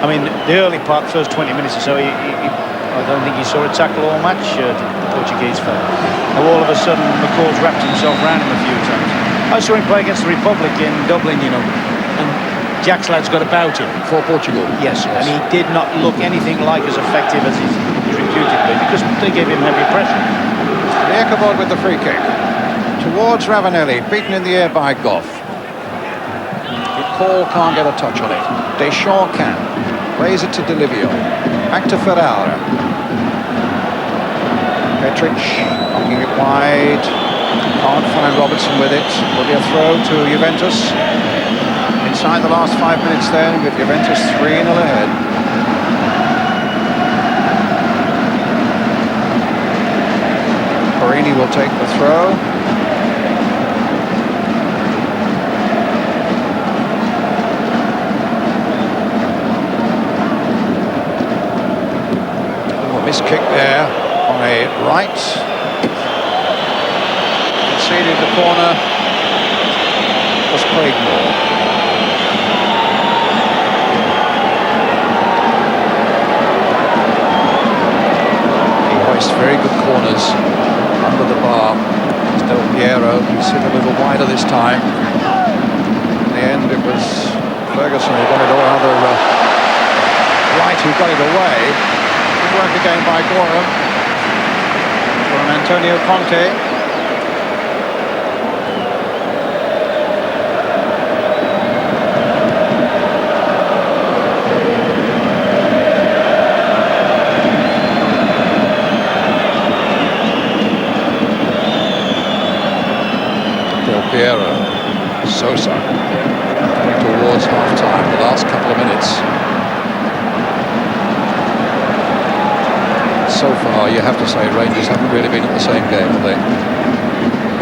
I mean, the early part, first 20 minutes or so, I don't think he saw a tackle all match, the Portuguese fella. Now all of a sudden, McCall's wrapped himself around him a few times. I saw him play against the Republic in Dublin, you know, and Jack's lads got about him. For Portugal? Yes, and he did not look anything like as effective as he's reputed to be, because they gave him heavy pressure. Ieckabod with the free kick. Towards Ravanelli, beaten in the air by Goff. McCall can't get a touch on it. Deschamps can. Plays it to Delivio. Back to Ferrara. Petric knocking it wide. Can't find Robertson with it. Will be a throw to Juventus. Inside the last 5 minutes then, with Juventus 3-0 ahead. Parini will take the throw. Missed kick there by Wright. Conceded the corner. Was Craigmore. He hoists very good corners under the bar. It's Del Piero, who's hit a little wider this time. In the end, it was Ferguson who got it all, rather Wright who got it away. Work again by Gorham from Antonio Conte. Del Piero. Sosa coming towards half-time, the last couple of minutes. So far, you have to say Rangers haven't really been at the same game, have they?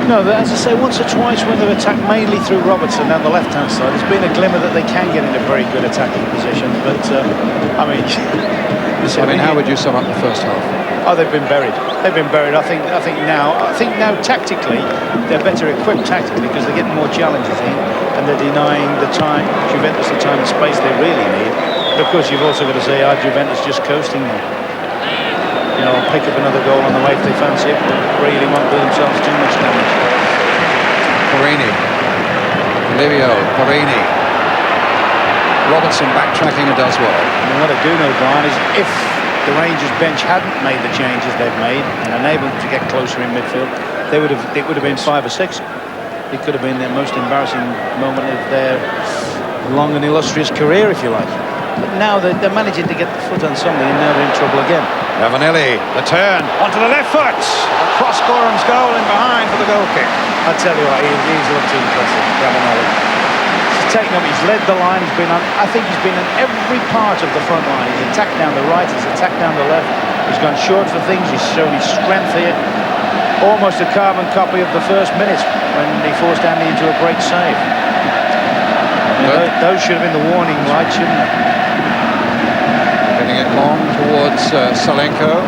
No, but as I say, once or twice when they've attacked mainly through Robertson down the left-hand side, there's been a glimmer that they can get in a very good attacking position. But I mean, how would you sum up the first half? Oh, they've been buried. They've been buried. I think now tactically they're better equipped tactically because they're getting more challenges in, and they're denying the time Juventus the time and space they really need. But of course, you've also got to say, are Juventus just coasting them? You know, pick up another goal on the way if they fancy it, but really won't do themselves too much damage. Parini. Livio, Parini. Robertson backtracking and does well. I mean, what I do know, Brian, is if the Rangers bench hadn't made the changes they've made and enabled them to get closer in midfield, it would have been 5 or 6. It could have been their most embarrassing moment of their long and illustrious career, if you like. But now they're managing to get the foot on something, and now they're in trouble again. Ravanelli, the turn, onto the left foot. Across Gorham's goal and behind for the goal kick. I tell you what, he's looked impressive, Ravanelli. taken up, he's led the line, he's been on, I think he's been on every part of the front line. He's attacked down the right, he's attacked down the left, he's gone short for things, he's shown his strength here. Almost a carbon copy of the first minutes when he forced Andy into a great save. Those should have been the warning lights, shouldn't they? Getting it long towards Salenko.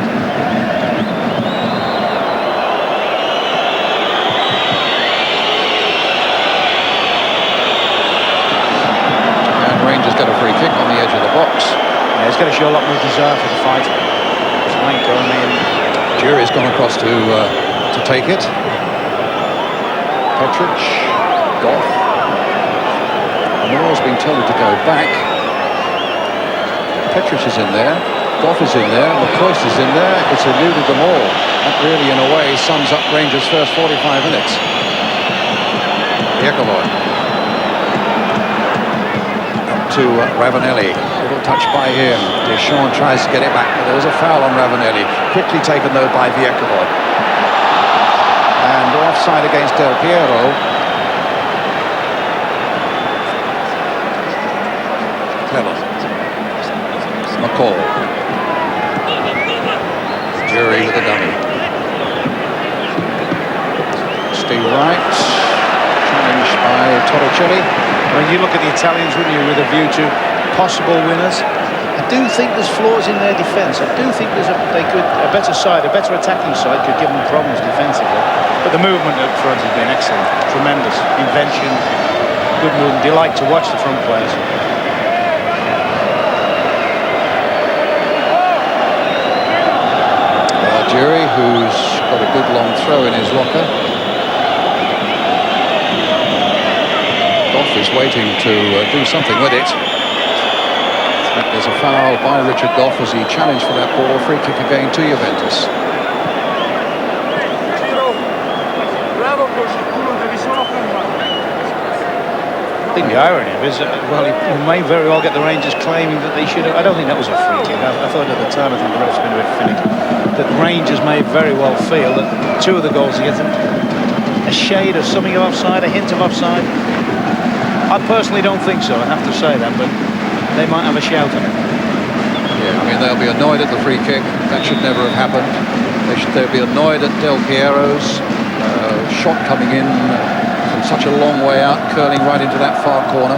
And Rangers got a free kick on the edge of the box. Yeah, he's got to show a lot more desire for the fight. Salenko, I mean, Jury's gone across to take it. Petric, Goff. Moore's been told to go back. Petric is in there. Goff is in there. McCoist is in there. It's eluded them all. That really, in a way, sums up Rangers' first 45 minutes. Yakovlev. Up to Ravanelli. Little touch by him. Deschamps tries to get it back, but there was a foul on Ravanelli. Quickly taken, though, by Yakovlev. And offside against Del Piero. Clever. McCall. Jury with a dummy. Steve Wright. Challenged by Torricelli. when you look at the Italians, wouldn't you, with a view to possible winners, I do think there's flaws in their defence. I do think there's a better side, a better attacking side could give them problems defensively. But the movement up front has been excellent, tremendous. Invention, good movement. Delight to watch the front players. Jury, who's got a good long throw in his locker. Goff is waiting to do something with it. There's a foul by Richard Goff as he challenged for that ball. Free kick again to Juventus. I think the irony of it is, well, he may very well get the Rangers claiming that they should have. I don't think that was a free kick. I thought at the time, I think the ref's been a bit finicky. That Rangers may very well feel that two of the goals against them, a shade of something of offside, a hint of offside. I personally don't think so, I have to say that, but they might have a shout on it. Yeah, I mean, they'll be annoyed at the free kick. That should never have happened. They'll be annoyed at Del Piero's shot coming in from such a long way out, curling right into that far corner.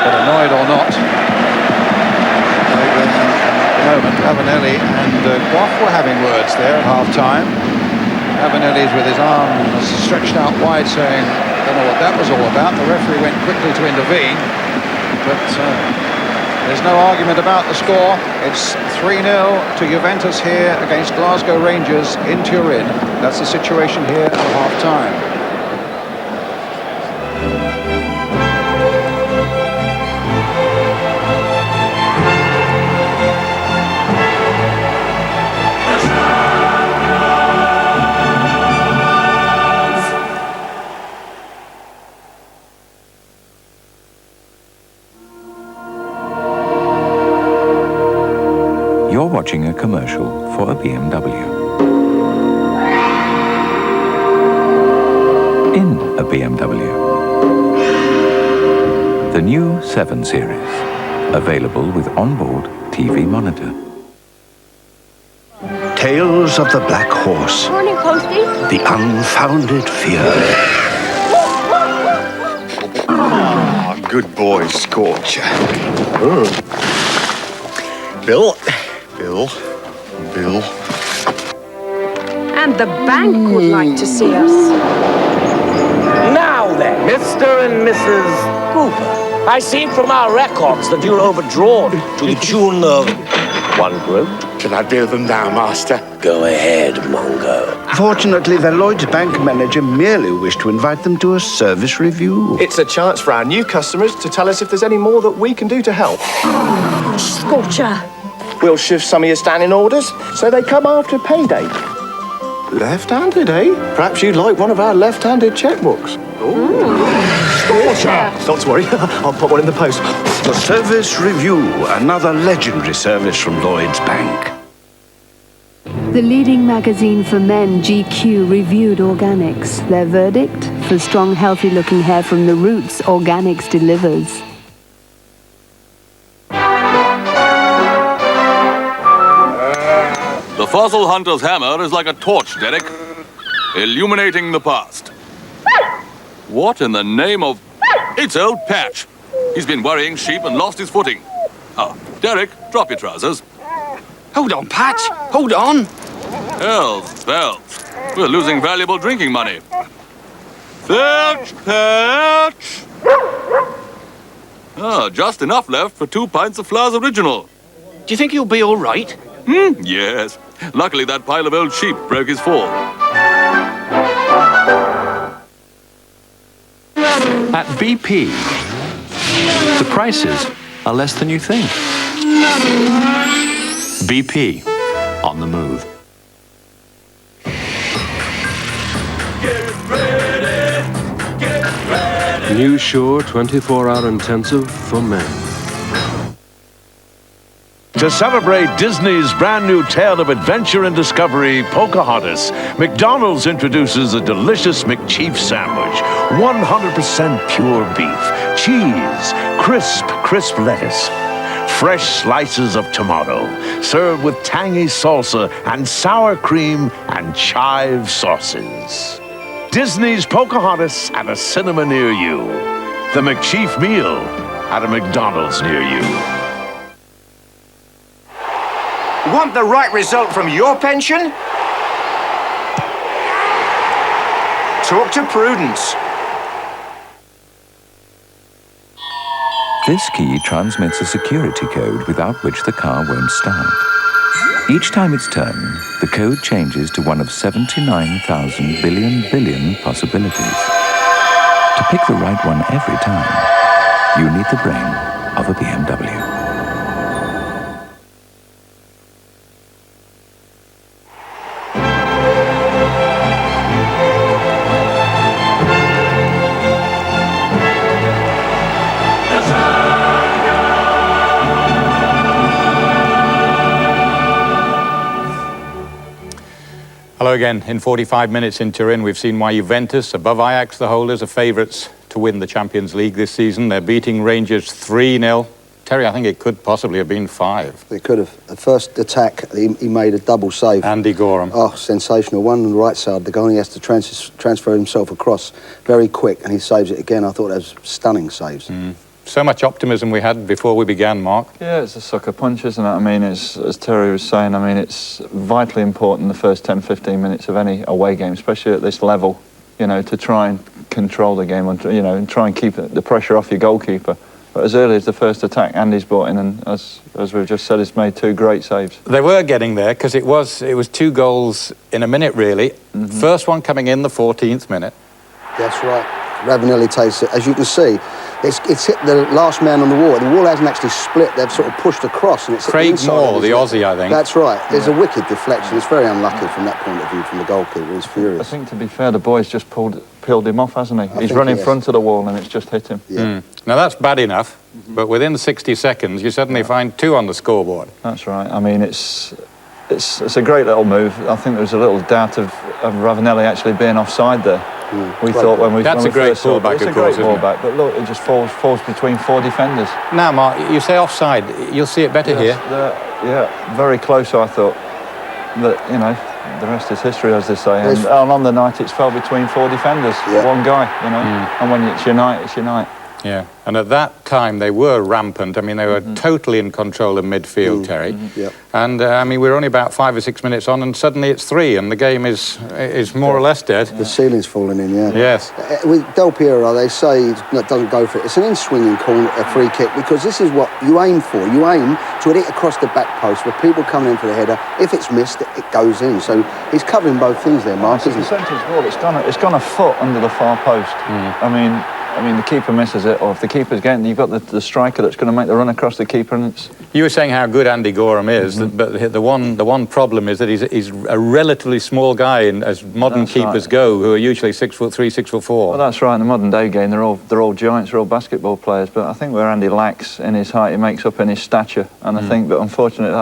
But annoyed or not, Ravanelli and Goff were having words there at half-time. Ravanelli's with his arms stretched out wide saying, I don't know what that was all about. The referee went quickly to intervene, but there's no argument about the score. It's 3-0 to Juventus here against Glasgow Rangers in Turin. That's the situation here at half-time. You're watching a commercial for a BMW. In a BMW. The new 7 Series. Available with onboard TV monitor. Tales of the Black Horse. Morning, Posty. The unfounded fear. Ah, good boy, Scorcher. Bill. And the bank would like to see us. Now then, Mr. and Mrs. Cooper, I see from our records that you're overdrawn to the tune of 1 groat. Can I bill them now, Master? Go ahead, Mongo. Fortunately, the Lloyd's bank manager merely wished to invite them to a service review. It's a chance for our new customers to tell us if there's any more that we can do to help. Scorcher. We'll shift some of your standing orders so they come after payday. Left-handed, eh? Perhaps you'd like one of our left-handed checkbooks. Scorcher. Not to worry, I'll put one in the post. The service review, another legendary service from Lloyd's Bank. The leading magazine for men, GQ, reviewed Organics. Their verdict? For strong, healthy-looking hair from the roots, Organics delivers. The fossil hunter's hammer is like a torch, Derek, illuminating the past. What in the name of... It's old Patch. He's been worrying sheep and lost his footing. Ah, Derek, drop your trousers. Hold on, Patch. Hold on. Hells bells. We're losing valuable drinking money. Fetch, Patch! Ah, just enough left for 2 pints of Flowers Original. Do you think he'll be all right? Yes. Luckily, that pile of old sheep broke his fall. At BP, the prices are less than you think. BP, on the move. New Sure 24-hour intensive for men. To celebrate Disney's brand new tale of adventure and discovery, Pocahontas, McDonald's introduces a delicious McChief sandwich. 100% pure beef, cheese, crisp lettuce, fresh slices of tomato, served with tangy salsa and sour cream and chive sauces. Disney's Pocahontas at a cinema near you. The McChief meal at a McDonald's near you. Want the right result from your pension? Talk to Prudence. This key transmits a security code without which the car won't start. Each time it's turned, the code changes to one of 79,000 billion possibilities. To pick the right one every time, you need the brain of a BMW. Hello again. In 45 minutes in Turin, we've seen why Juventus, above Ajax, the holders, are favourites to win the Champions League this season. They're beating Rangers 3-0. Terry, I think it could possibly have been 5. It could have. The first attack, he made a double save. Andy Gorham. Oh, sensational. One on the right side, the goal, he has to transfer himself across very quick, and he saves it again. I thought that was stunning saves. So much optimism we had before we began, Mark. Yeah, it's a sucker punch, isn't it? I mean, it's, as Terry was saying, I mean, it's vitally important the first 10, 15 minutes of any away game, especially at this level, you know, to try and control the game, you know, and try and keep the pressure off your goalkeeper. But as early as the first attack, Andy's brought in, and as we've just said, he's made 2 great saves. They were getting there, because it was 2 goals in a minute, really. First one coming in the 14th minute. That's right. Ravanelli takes it. As you can see, it's hit the last man on the wall. The wall hasn't actually split. They've sort of pushed across, and it's Craig Moore, the Aussie, I think. That's right. There's a wicked deflection. It's very unlucky from that point of view from the goalkeeper. He's furious. I think, to be fair, the boy's just peeled him off, hasn't he? He's run in front of the wall, and it's just hit him. Yeah. Now, that's bad enough, but within 60 seconds, you suddenly find 2 on the scoreboard. That's right. I mean, it's a great little move. I think there was a little doubt of Ravanelli actually being offside there. We thought when we That's a great fallback, of course, but look, it just falls between 4 defenders. Now, Mark, you say offside. You'll see it better here. Yeah, very close, I thought. But, you know, the rest is history, as they say. And on the night, it's fell between 4 defenders. One guy, you know. And when it's your night, it's your night. Yeah, and at that time they were rampant. I mean, they were totally in control of midfield, Terry. And I mean, we're only about 5 or 6 minutes on, and suddenly it's 3, and the game is more or less dead. The ceiling's falling in, yeah. Yes. With Del Piero, they say he doesn't go for it. It's an in-swinging corner, a free kick, because this is what you aim for. You aim to hit it across the back post with people coming in for the header. If it's missed, it goes in. So he's covering both things there, Mark, isn't he? It's a percentage ball. It's gone a foot under the far post. I mean, the keeper misses it, or if the keeper's getting, you've got the striker that's going to make the run across the keeper, and it's... You were saying how good Andy Gorham is, but the one problem is that he's a relatively small guy, as modern keepers go, who are usually 6'3", 6'4". Well, that's right. In the modern day game, they're all giants, they're all basketball players. But I think where Andy lacks in his height, he makes up in his stature. And I think that, unfortunately,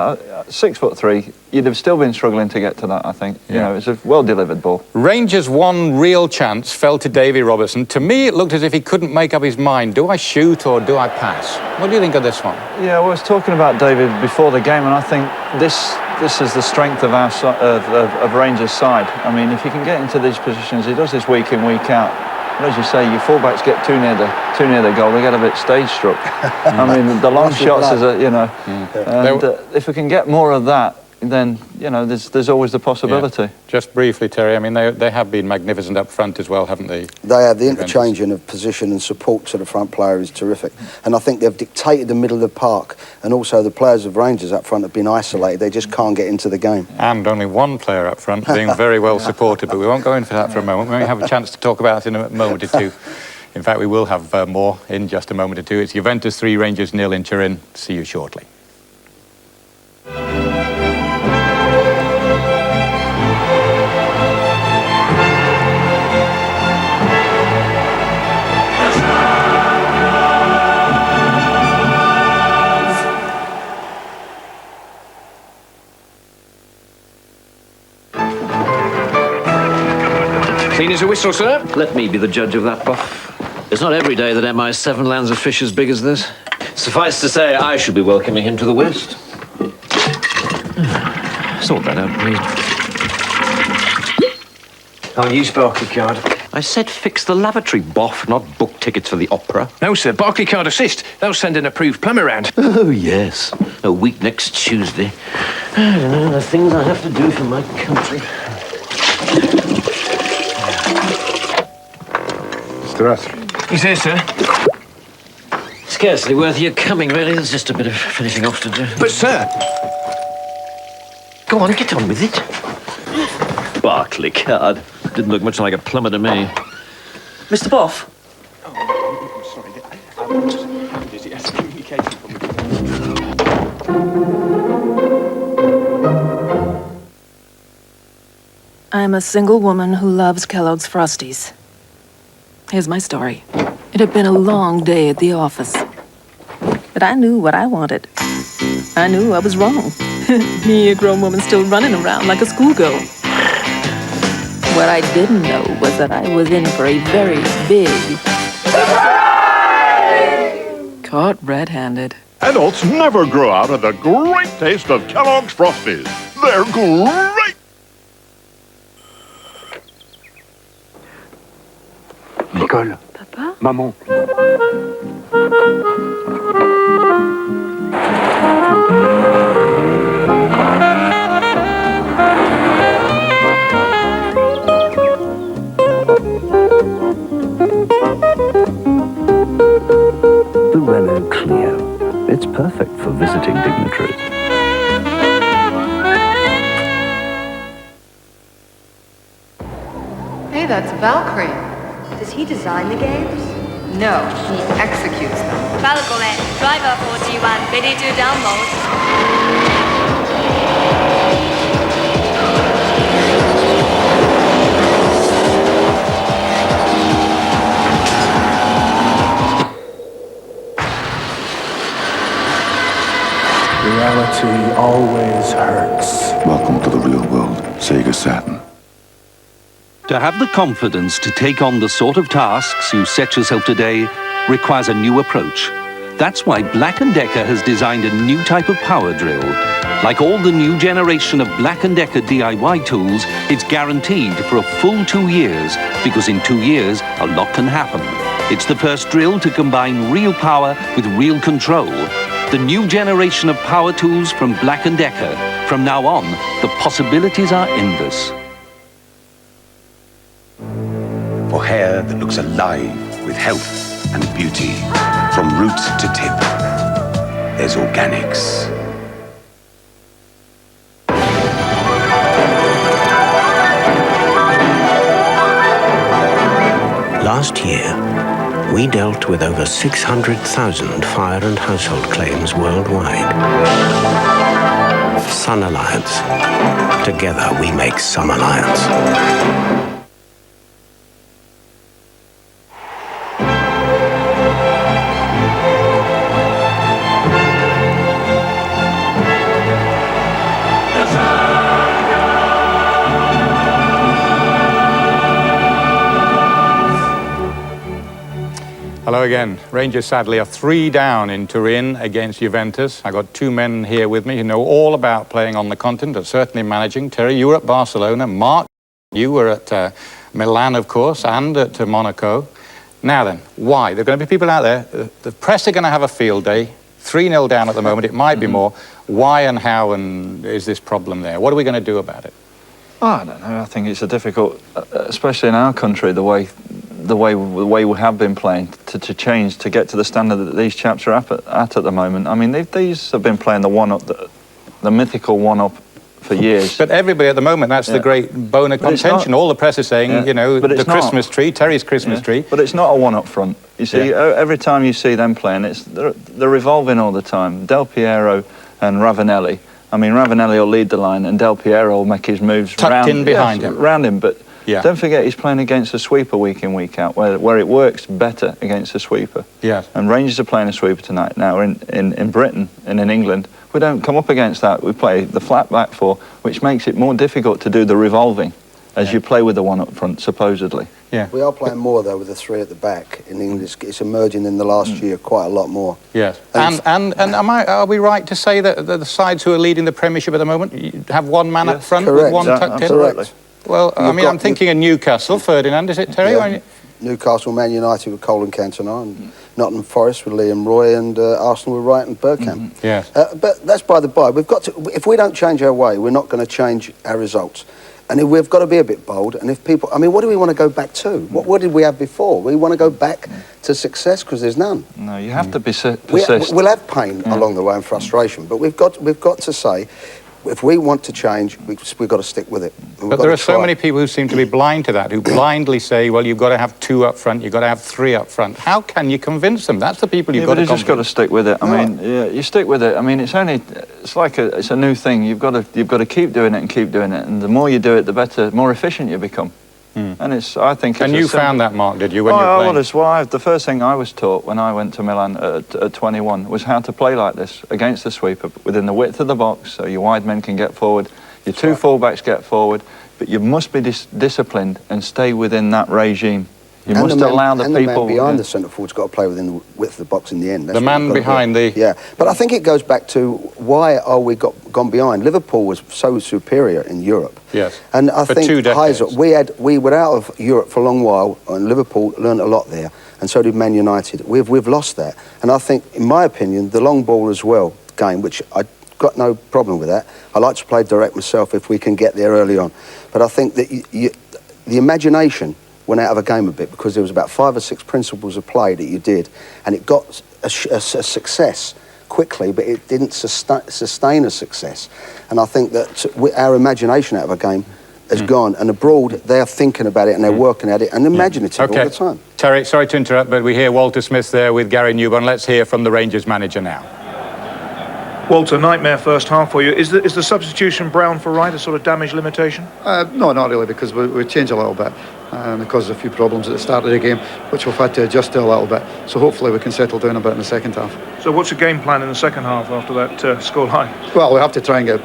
6'3", you'd have still been struggling to get to that, I think. You know, it's a well-delivered ball. Rangers' one real chance fell to Davy Robertson. To me, it looked as if he couldn't make up his mind. Do I shoot or do I pass? What do you think of this one? Yeah, well, I was talking about David before the game, and I think this is the strength of our of Rangers' side. I mean, if you can get into these positions, he does this week in, week out. But as you say, your fullbacks get too near the goal, they get a bit stage struck. I mean, the long shots is a, you know, and if we can get more of that, then, you know, there's always the possibility. Yeah. Just briefly, Terry, I mean, they have been magnificent up front as well, haven't they? They have. The interchanging of position and support to the front player is terrific. And I think they've dictated the middle of the park. And also the players of Rangers up front have been isolated. They just can't get into the game. And only one player up front being very well supported. But we won't go into that for a moment. We may have a chance to talk about it in a moment or two. In fact, we will have more in just a moment or two. It's Juventus 3, Rangers 0 in Turin. See you shortly. Clean as a whistle, sir. Let me be the judge of that, Buff. It's not every day that MI7 lands a fish as big as this. Suffice to say, I should be welcoming him to the West. Sort that out, please. I'll use Barclaycard. I said fix the lavatory, Boff, not book tickets for the opera. No, sir. Barclaycard assist. They'll send an approved plumber round. Oh, yes. A week next Tuesday. I don't know, the things I have to do for my country. Mr. Russell. He's here, sir. Scarcely worth your coming, really. There's just a bit of finishing off to do. But, sir... Go on, get on with it. Barclaycard. Didn't look much like a plumber to me. Mr. Boff? Oh, sorry. Yes, communication from I'm a single woman who loves Kellogg's Frosties. Here's my story. It had been a long day at the office. But I knew what I wanted. I knew I was wrong. Me, a grown woman still running around like a schoolgirl. What I didn't know was that I was in for a very big... Surprise! Caught red-handed. Adults never grow out of the great taste of Kellogg's Frosties. They're great! Nicole. Papa? Maman. The Renault Clio. It's perfect for visiting dignitaries. Hey, that's Valkyrie. Does he design the games? No, he executes them. Valkyrie, driver 41, ready to download. Reality always hurts. Welcome to the real world, Sega Saturn. To have the confidence to take on the sort of tasks you set yourself today requires a new approach. That's why Black & Decker has designed a new type of power drill. Like all the new generation of Black & Decker DIY tools, it's guaranteed for a full 2 years, because in 2 years, a lot can happen. It's the first drill to combine real power with real control. The new generation of power tools from Black & Decker. From now on, the possibilities are endless. For hair that looks alive with health and beauty, from root to tip, there's organics. Last year, we dealt with over 600,000 fire and household claims worldwide. Sun Alliance. Together we make Sun Alliance. Yes, sir. Hello again. Rangers sadly are 3 down in Turin against Juventus. I got 2 men here with me who know all about playing on the continent, and certainly managing. Terry, you were at Barcelona. Mark, you were at Milan, of course, and at Monaco. Now then, why? There are going to be people out there. The press are going to have a field day. 3-0 down at the moment. It might be more. Why and how and is this problem there? What are we going to do about it? Oh, I don't know. I think it's a difficult, especially in our country, the way we have been playing, to change, to get to the standard that these chaps are at the moment. I mean, these have been playing the one-up, the mythical one-up for years. But everybody at the moment, that's the great bone of contention. All the press is saying, you know, the Christmas tree, Terry's Christmas tree. But it's not a one-up front. You see, every time you see them playing, they're revolving all the time. Del Piero and Ravanelli. I mean, Ravanelli will lead the line and Del Piero will make his moves tucked in behind him. Round him, but don't forget he's playing against a sweeper week in, week out, where it works better against a sweeper. Yes. And Rangers are playing a sweeper tonight. Now, in Britain and in England, we don't come up against that. We play the flat back four, which makes it more difficult to do the revolving as you play with the one up front, supposedly. Yeah. We are playing more, though, with the 3 at the back. In English, it's emerging in the last year quite a lot more. Yes. And are we right to say that the sides who are leading the Premiership at the moment have 1 man up front with 1 tucked in? Correct. Well, I mean, I'm thinking of Newcastle, Ferdinand, is it, Terry? Yeah. Newcastle, Man United with Cole and Cantona, and Nottingham Forest with Liam Roy, and Arsenal with Wright and Bergkamp. Yes. But that's by the by. We've got to. If we don't change our way, we're not going to change our results. And we've got to be a bit bold. And if people, I mean, what do we want to go back to? What did we have before? We want to go back to success because there's none. No, you have to persist. We'll have pain along the way and frustration, but we've got to say, if we want to change, we've got to stick with it. But there are so many people who seem to be blind to that, who blindly say, well, you've got to have 2 up front, you've got to have 3 up front. How can you convince them? That's the people you've got to convince. You've just got to stick with it. I mean, you stick with it. I mean, it's a new thing. You've got to keep doing it and keep doing it. And the more you do it, the better, more efficient you become. And I think. And you found that, Mark, did you, when you were playing? Well, the first thing I was taught when I went to Milan at 21 was how to play like this against the sweeper, within the width of the box, so your wide men can get forward, your 2 fullbacks get forward, but you must be disciplined and stay within that regime. You must allow the people... And the man behind the centre forward's got to play within the width of the box in the end. The man behind the... Yeah, but I think it goes back to why are we gone behind? Liverpool was so superior in Europe. Yes, and I think 2 decades. We were out of Europe for a long while, and Liverpool learned a lot there, and so did Man United. We've lost that. And I think, in my opinion, the long ball as well game, which I got no problem with that. I like to play direct myself if we can get there early on. But I think that the imagination went out of a game a bit because there was about 5 or 6 principles of play that you did, and it got a success quickly, but it didn't sustain a success. And I think that our imagination out of a game has gone, and abroad they're thinking about it and they're working at it and imaginative all the time. Terry, sorry to interrupt, but we hear Walter Smith there with Gary Newborn. Let's hear from the Rangers manager now. Walter, nightmare first half for you. Is the substitution Brown for Wright a sort of damage limitation? No, not really, because we changed a little bit. Because of a few problems at the start of the game, which we've had to adjust to a little bit. So hopefully we can settle down a bit in the second half. So what's the game plan in the second half after that scoreline? Well, we have to try and get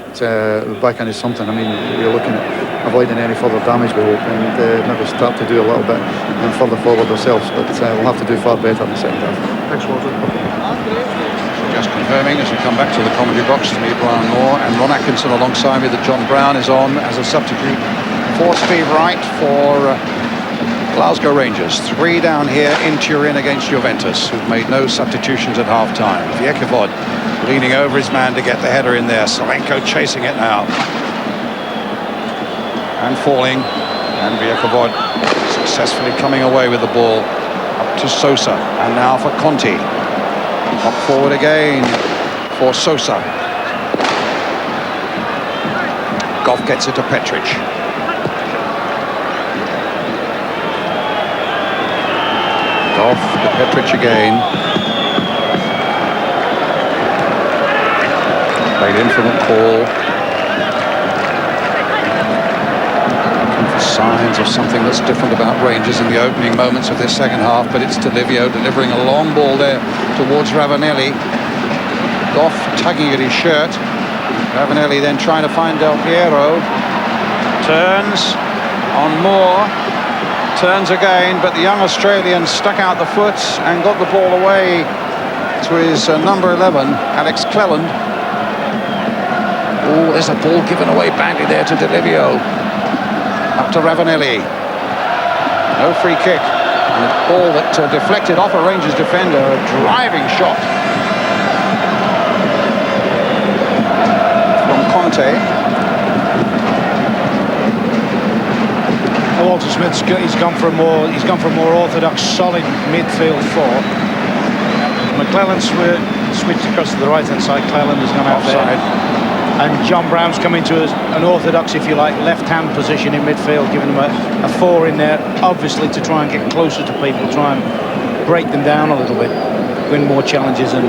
back into something. I mean, we're looking at avoiding any further damage, we hope, and maybe start to do a little bit and further forward ourselves. But we'll have to do far better in the second half. Thanks, Walter. Just confirming as we come back to the commentary box to meet Brian Moore and Ron Atkinson alongside me that John Brown is on as a substitute for Steve Wright for Glasgow Rangers. 3 down here in Turin against Juventus, who've made no substitutions at half-time. Vjekavod leaning over his man to get the header in there. Salenko chasing it now. And falling. And Vjekavod successfully coming away with the ball up to Sosa. And now for Conti. Up forward again for Sosa. Goff gets it to Petric. Goff to Petric again. Played in from McCall. Signs of something that's different about Rangers in the opening moments of this second half, but it's Livio delivering a long ball there towards Ravanelli. Goff tugging at his shirt. Ravanelli then trying to find Del Piero. Turns on Moore. Turns again, but the young Australian stuck out the foot and got the ball away to his number 11, Alex Cleland. Oh, there's a ball given away badly there to Delivio. Up to Ravanelli. No free kick. And a ball that deflected off a Rangers defender. A driving shot from Conte. Walter Smith's he's gone for a more orthodox, solid midfield four. McClellan's switched across to the right-hand side. Cleland has gone out there. And John Brown's come into an orthodox, if you like, left-hand position in midfield, giving them a four in there, obviously to try and get closer to people, try and break them down a little bit, win more challenges and,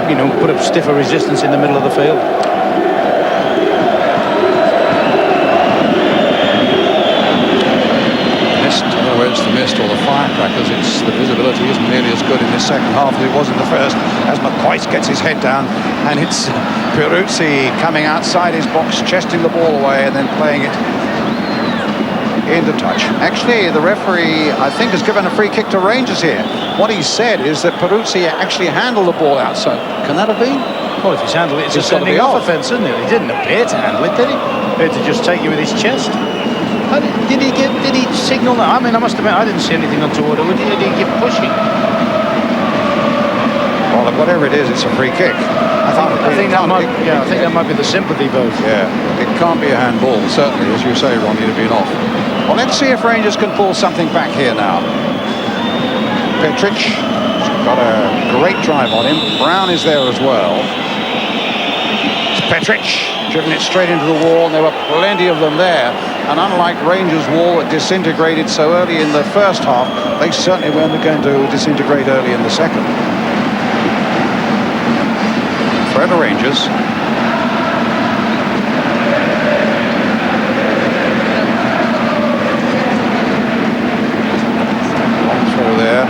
you know, put up stiffer resistance in the middle of the field. Whether it's the mist or the firecrackers, the visibility isn't nearly as good in this second half as it was in the first, as McCoist gets his head down, and it's Peruzzi coming outside his box, chesting the ball away and then playing it into touch. Actually, the referee, I think, has given a free kick to Rangers here. What he said is that Peruzzi actually handled the ball outside. Can that have been? Well, if he's handled it, it's a sending off offence, isn't it? He didn't appear to handle it, did he? He appeared to just take you with his chest. Did he signal that? I mean, I must admit, I didn't see anything untoward. Did he keep pushing? Well, whatever it is, it's a free kick. I think that might be the sympathy vote. Yeah, it can't be a handball, certainly, as you say, Ron, he'd have been off. Well, let's see if Rangers can pull something back here now. Petric got a great drive on him. Brown is there as well. It's Petric, driven it straight into the wall, and there were plenty of them there. And unlike Rangers' wall that disintegrated so early in the first half, they certainly weren't going to disintegrate early in the second. Threat of Rangers. Long throw there.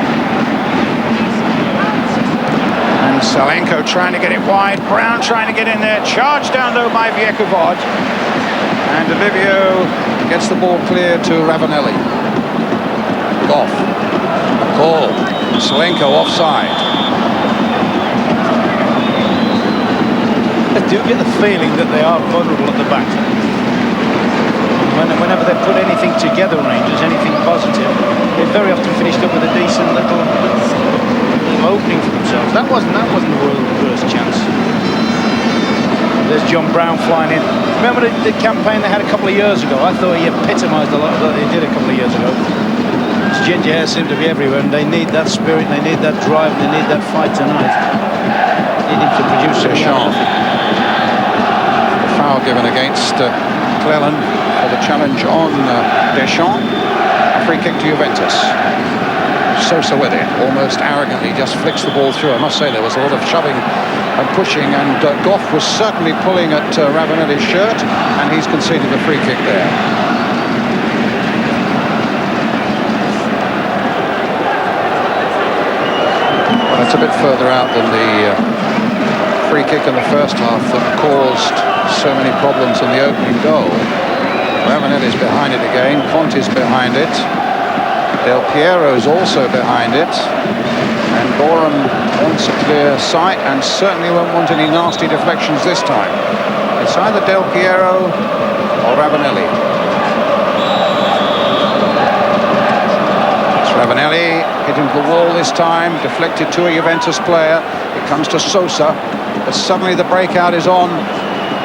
And Salenko trying to get it wide. Brown trying to get in there. Charged down though by Viekovod. And Olivio gets the ball clear to Ravanelli. Goff. Call. Salenko offside. I do get the feeling that they are vulnerable at the back. Whenever they put anything together, Rangers, anything positive, they very often finished up with a decent little opening for themselves. That wasn't the world's worst chance. There's John Brown flying in. Remember the campaign they had a couple of years ago? I thought he epitomised a lot of what they did a couple of years ago. His ginger hair seemed to be everywhere, and they need that spirit, they need that drive, and they need that fight tonight. They need him to produce a shot. The foul given against Cleland for the challenge on Deschamps. A free kick to Juventus. Sosa with it, almost arrogantly, just flicks the ball through. I must say there was a lot of shoving and pushing, and Goff was certainly pulling at Ravanelli's shirt, and he's conceded a free kick there. Well, that's a bit further out than the free kick in the first half that caused so many problems in the opening goal. Ravanelli's behind it again, Conte's behind it. Del Piero's also behind it, and Borum wants a clear sight and certainly won't want any nasty deflections this time. It's either Del Piero or Ravanelli. It's Ravanelli, hit into the wall this time, deflected to a Juventus player. It comes to Sosa, but suddenly the breakout is on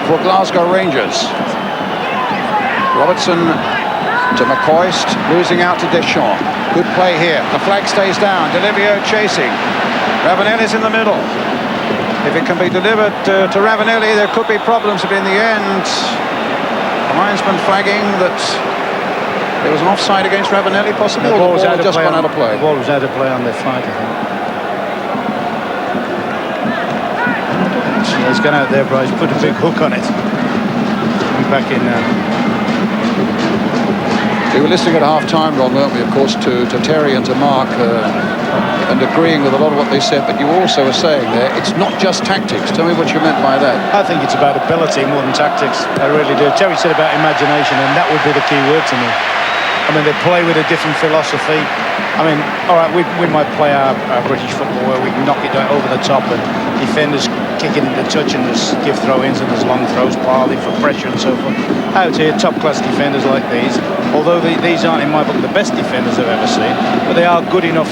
for Glasgow Rangers. Robertson to McCoist, losing out to Deschamps. Good play here. The flag stays down. Delivio chasing. Ravanelli's in the middle. If it can be delivered to Ravanelli, there could be problems, but in the end, the linesman flagging that there was an offside against Ravanelli, possibly, or the ball had just gone out of play. The ball was out of play on their flag, I think. He's gone out there, Bryce. Put a big hook on it. Coming back in now. We were listening at half-time, Ron, weren't we, of course, to Terry and to Mark, and agreeing with a lot of what they said, but you also were saying there, it's not just tactics. Tell me what you meant by that. I think it's about ability more than tactics. I really do. Terry said about imagination, and that would be the key word to me. I mean, they play with a different philosophy. I mean, all right, we might play our British football where we can knock it over the top and defenders kick it into touch and just give throw-ins and there's long throws, partly for pressure and so forth. Out here, top-class defenders like these, although these aren't, in my book, the best defenders I've ever seen, but they are good enough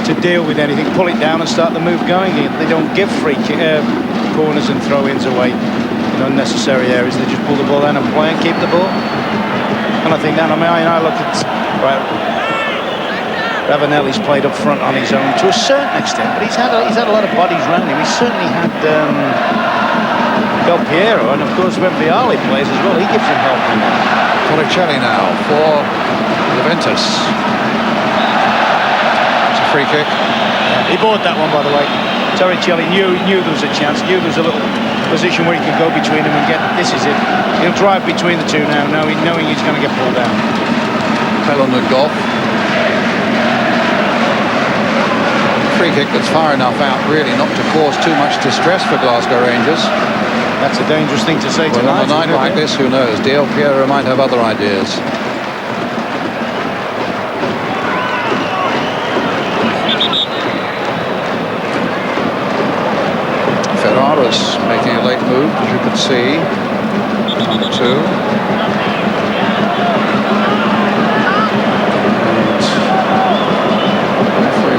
to deal with anything, pull it down and start the move going again. They don't give free corners and throw-ins away in unnecessary areas. They just pull the ball down and play and keep the ball. And I think that, I look at, right, Ravanelli's played up front on his own to a certain extent, but he's had a lot of bodies around him. He's certainly had Del Piero, and of course when Vialli plays as well, he gives him help. Torricelli now for Juventus. It's a free kick. Yeah, he bought that one, by the way. Torricelli knew there was a chance, knew there was a little position where he could go between them and get, this is it. He'll drive between the two now, knowing he's going to get pulled down. Fell on the golf. Free kick that's far enough out, really, not to cause too much distress for Glasgow Rangers. That's a dangerous thing to say well, tonight. On a night like this, who knows? Del Piero might have other ideas. Ferrara's making a late move, as you can see. Number 2.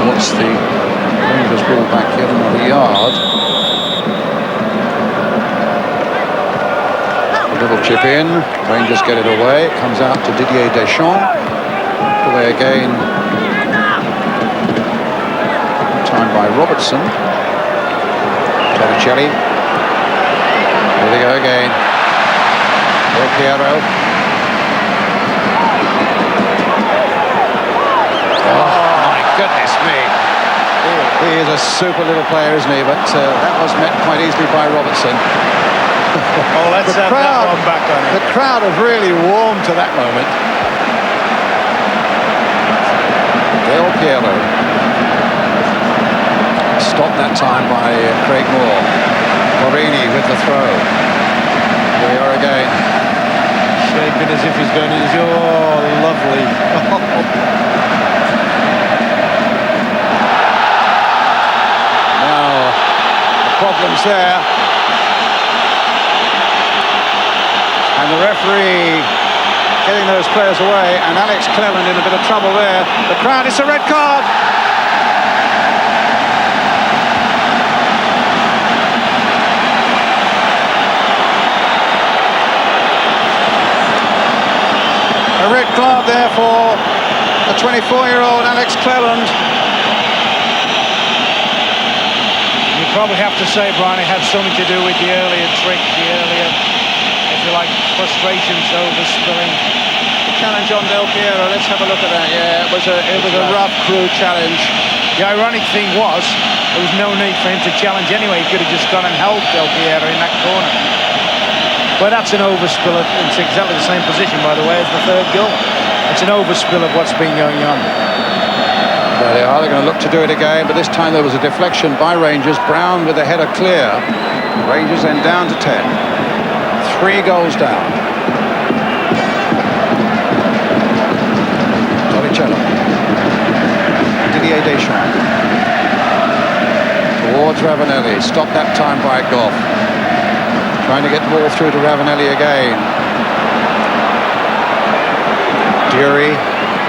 Wants the Rangers ball back yet another yard. A little chip in. Rangers get it away. It comes out to Didier Deschamps. Away again. Time by Robertson. Torricelli. Here they go again. Del Piero. Goodness me. He is a super little player, isn't he? But that was met quite easily by Robertson. Oh, let's have that one back on it. The crowd have really warmed to that moment. Del Piero. Stopped that time by Craig Moore. Morini with the throw. Here we are again. Shaking as if he's going to... Oh, lovely. Problems there, and the referee getting those players away, and Alex Cleland in a bit of trouble there. The crowd, it's a red card. A red card there for the 24-year-old Alex Cleland. Probably have to say, Brian, it had something to do with the earlier trick, the earlier, if you like, frustrations over spilling. Challenge on Del Piero. Let's have a look at that. Yeah, it was a rough, crude challenge. The ironic thing was, there was no need for him to challenge anyway. He could have just gone and held Del Piero in that corner. But that's an overspill. It's exactly the same position, by the way, as the third goal. It's an overspill of what's been going on. There they are, they're going to look to do it again, but this time there was a deflection by Rangers. Brown with the header clear. Rangers then down to 10. 3 goals down. Torricelli. Didier Deschamps. Towards Ravanelli. Stopped that time by Goff. Trying to get the ball through to Ravanelli again. Dury.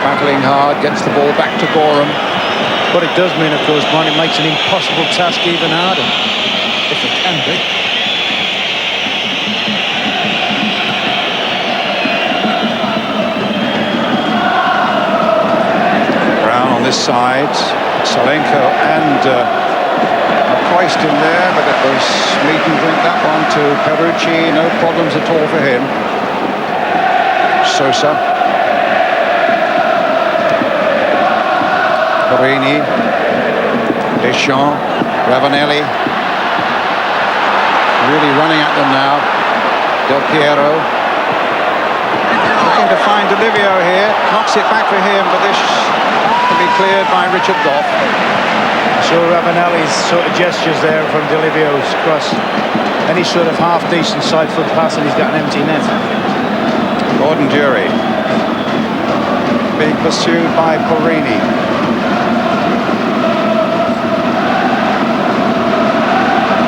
Battling hard, gets the ball back to Gorham. What it does mean, of course, Brian, it makes an impossible task even harder, if it can be. Brown on this side, Salenko and Christ in there, but it was meat and drink that one to Perucci. No problems at all for him. Sosa. Morini, Deschamps, Ravanelli, really running at them now. Del Piero, looking to find Olivio here, knocks it back for him, but this can be cleared by Richard Goff. So Ravanelli's sort of gestures there from Delivio's cross. Any sort of half-decent side foot pass and he's got an empty net. Gordon Dury. being pursued by Porini.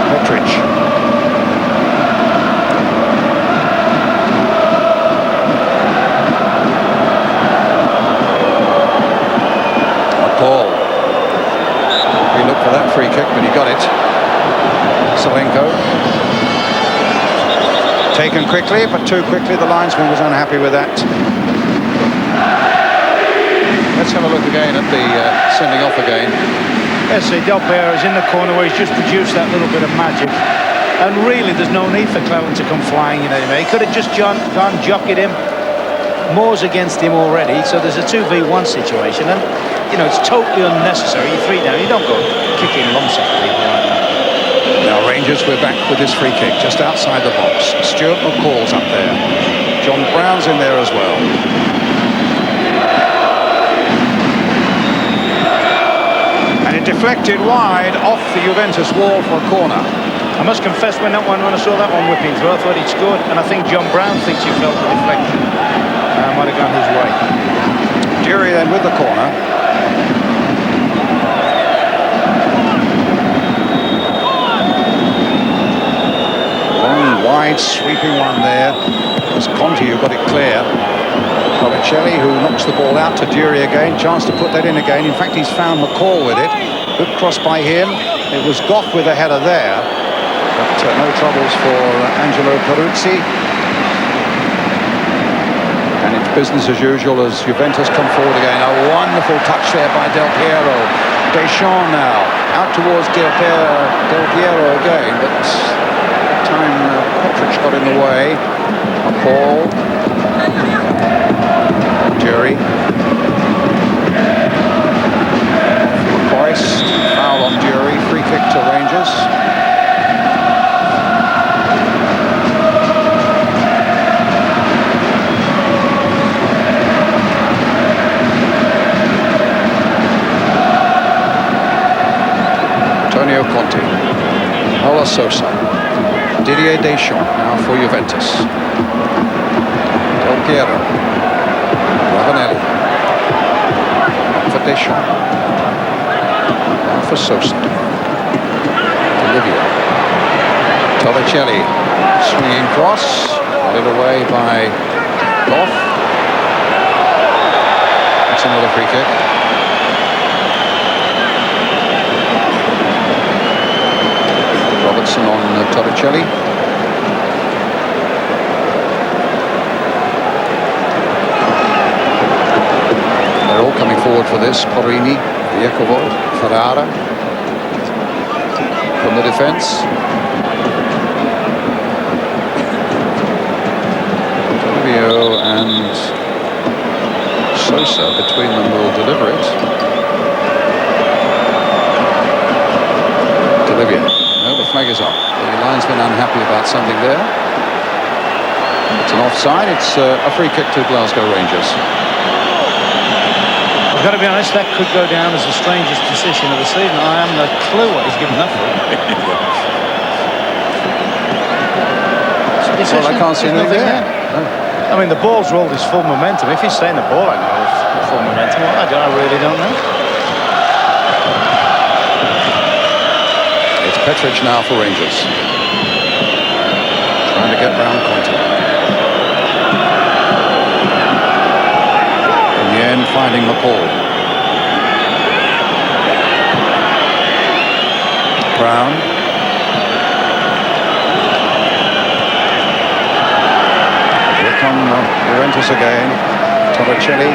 Petric. McCall. He looked for that free kick, but he got it. Salenko. Taken quickly, but too quickly. The linesman was unhappy with that. Let's have a look again at the sending off again. Yes, Del Piero is in the corner where he's just produced that little bit of magic. And really, there's no need for Clown to come flying in anyway. He could have just gone jockeyed him. Moore's against him already, so there's a 2v1 situation. And, you know, it's totally unnecessary. You're 3 down. You don't go kicking lumps at people like that. Now Rangers, we're back with this free kick just outside the box. Stuart McCall's up there. John Brown's in there as well. And it deflected wide off the Juventus wall for a corner. I must confess, when I saw that one whipping through, I thought he'd scored, and I think John Brown thinks he felt the deflection. Might have gone his way. Dury then with the corner. Long, wide, sweeping one there. It's Conti who got it clear. Torricelli who knocks the ball out to Dury again. Chance to put that in again. In fact, he's found McCall with it. Good cross by him. It was Goff with a header there. But no troubles for Angelo Peruzzi. And it's business as usual as Juventus come forward again. A wonderful touch there by Del Piero. Deschamps now out towards Del Piero again, but time Petric got in the way. McCall. Dury. Hoist. Foul on Dury. Free kick to Rangers. Antonio Conte, Paolo Sosa, Didier Deschamps now for Juventus. Del Piero, Ravanelli, for Deschamps, now for Sosa. Olivia, Torricelli, swinging cross, led away by Goff. That's another free kick. Robertson on Torricelli. They're all coming forward for this. Porini, Iakovod, Ferrara from the defence. Silvio and Sosa between them will deliver it. Olivia. No, the flag is up. The linesman unhappy about something there. It's an offside. It's a free kick to Glasgow Rangers. I've got to be honest, that could go down as the strangest decision of the season. I haven't a clue what he's given that for. Well, I can't see anything there. No. I mean, the ball's rolled his full momentum. If he's saying the ball ain't rolled full momentum, well, I really don't know. It's Petric now for Rangers. Trying to get round Conte. In the end, finding McCall. Brown. Here come Juventus again. Torricelli.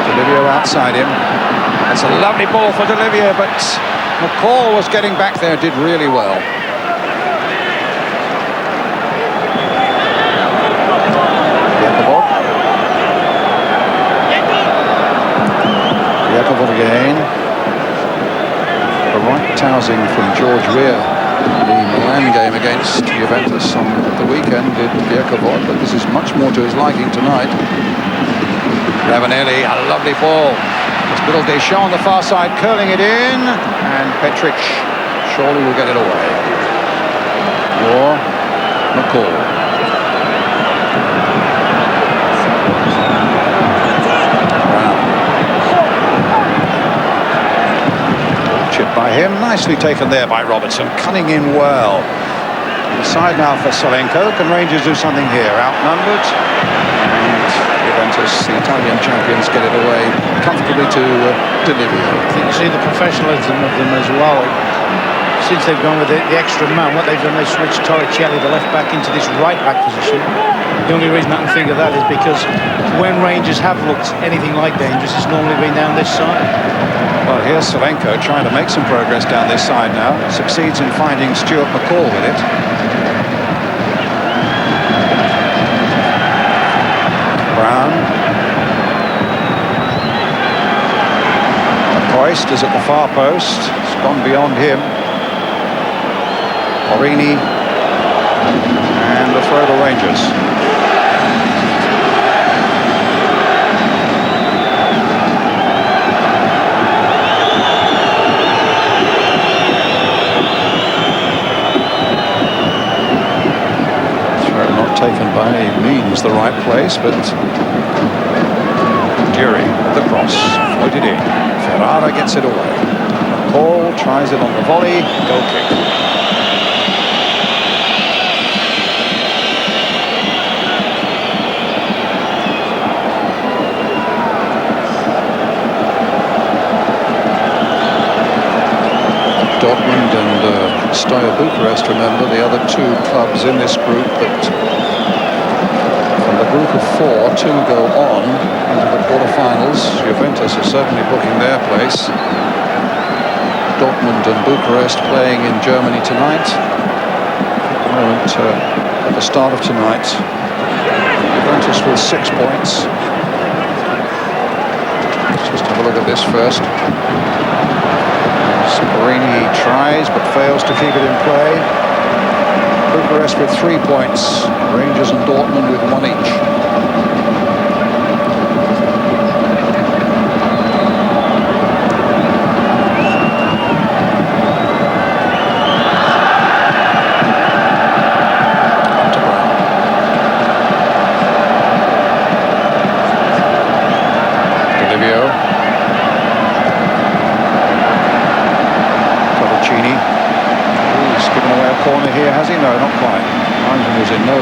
Delivio outside him. That's a lovely ball for Delivio, but McCall was getting back there, did really well. Iakovod again. A right tousing from George Weah. The Milan game against Juventus on the weekend did Iakovod, but this is much more to his liking tonight. Ravanelli, a lovely ball. It's little Deschamps on the far side, curling it in, and Petric surely will get it away. Or McCall. him. Nicely taken there by Robertson, cutting in well. Inside now for Solenko. Can Rangers do something here? Outnumbered. And Juventus, the Italian champions, get it away comfortably to delle. I think you see the professionalism of them as well. Since they've gone with the extra man, what they've done, they've switched Torricelli, the left back, into this right back position. The only reason I can think of that is because when Rangers have looked anything like dangerous, it's normally been down this side. Well, here's Solenko trying to make some progress down this side now. Succeeds in finding Stuart McCall with it. Brown. Hoist is at the far post. It's gone beyond him. Morini. And the throw to Rangers. Taken by any means the right place, but Dury with the cross, floated in. Ferrara gets it away. Paul tries it on the volley, goal kick. Dortmund and Stadio Bucharest, remember, the other two clubs in this group that from the group of four, two go on into the quarterfinals. Juventus are certainly booking their place. Dortmund and Bucharest playing in Germany tonight. At the moment, at the start of tonight, Juventus with 6 points. Let's just have a look at this first. Morini tries but fails to keep it in play. Bucharest with 3 points. Rangers and Dortmund with 1 each. To Brown. Olivio. He's given away a corner here, has he? No, not quite. Armstrong was in no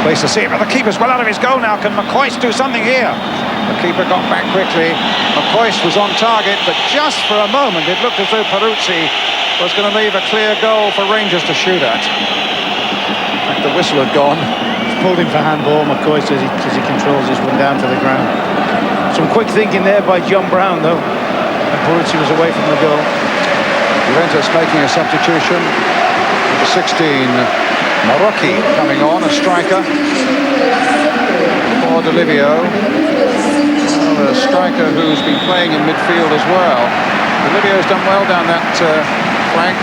place to see it, but the keeper's well out of his goal now. Can McCoist do something here? The keeper got back quickly. McCoist was on target, but just for a moment it looked as though Peruzzi was going to leave a clear goal for Rangers to shoot at. In fact, the whistle had gone. He's pulled him for handball, McCoist, as he controls this one down to the ground. Some quick thinking there by John Brown, though. And Peruzzi was away from the goal. Juventus making a substitution. Number 16, Marocchi coming on, a striker for D'Olivio. Well, a striker who's been playing in midfield as well. D'Olivio's done well down that flank.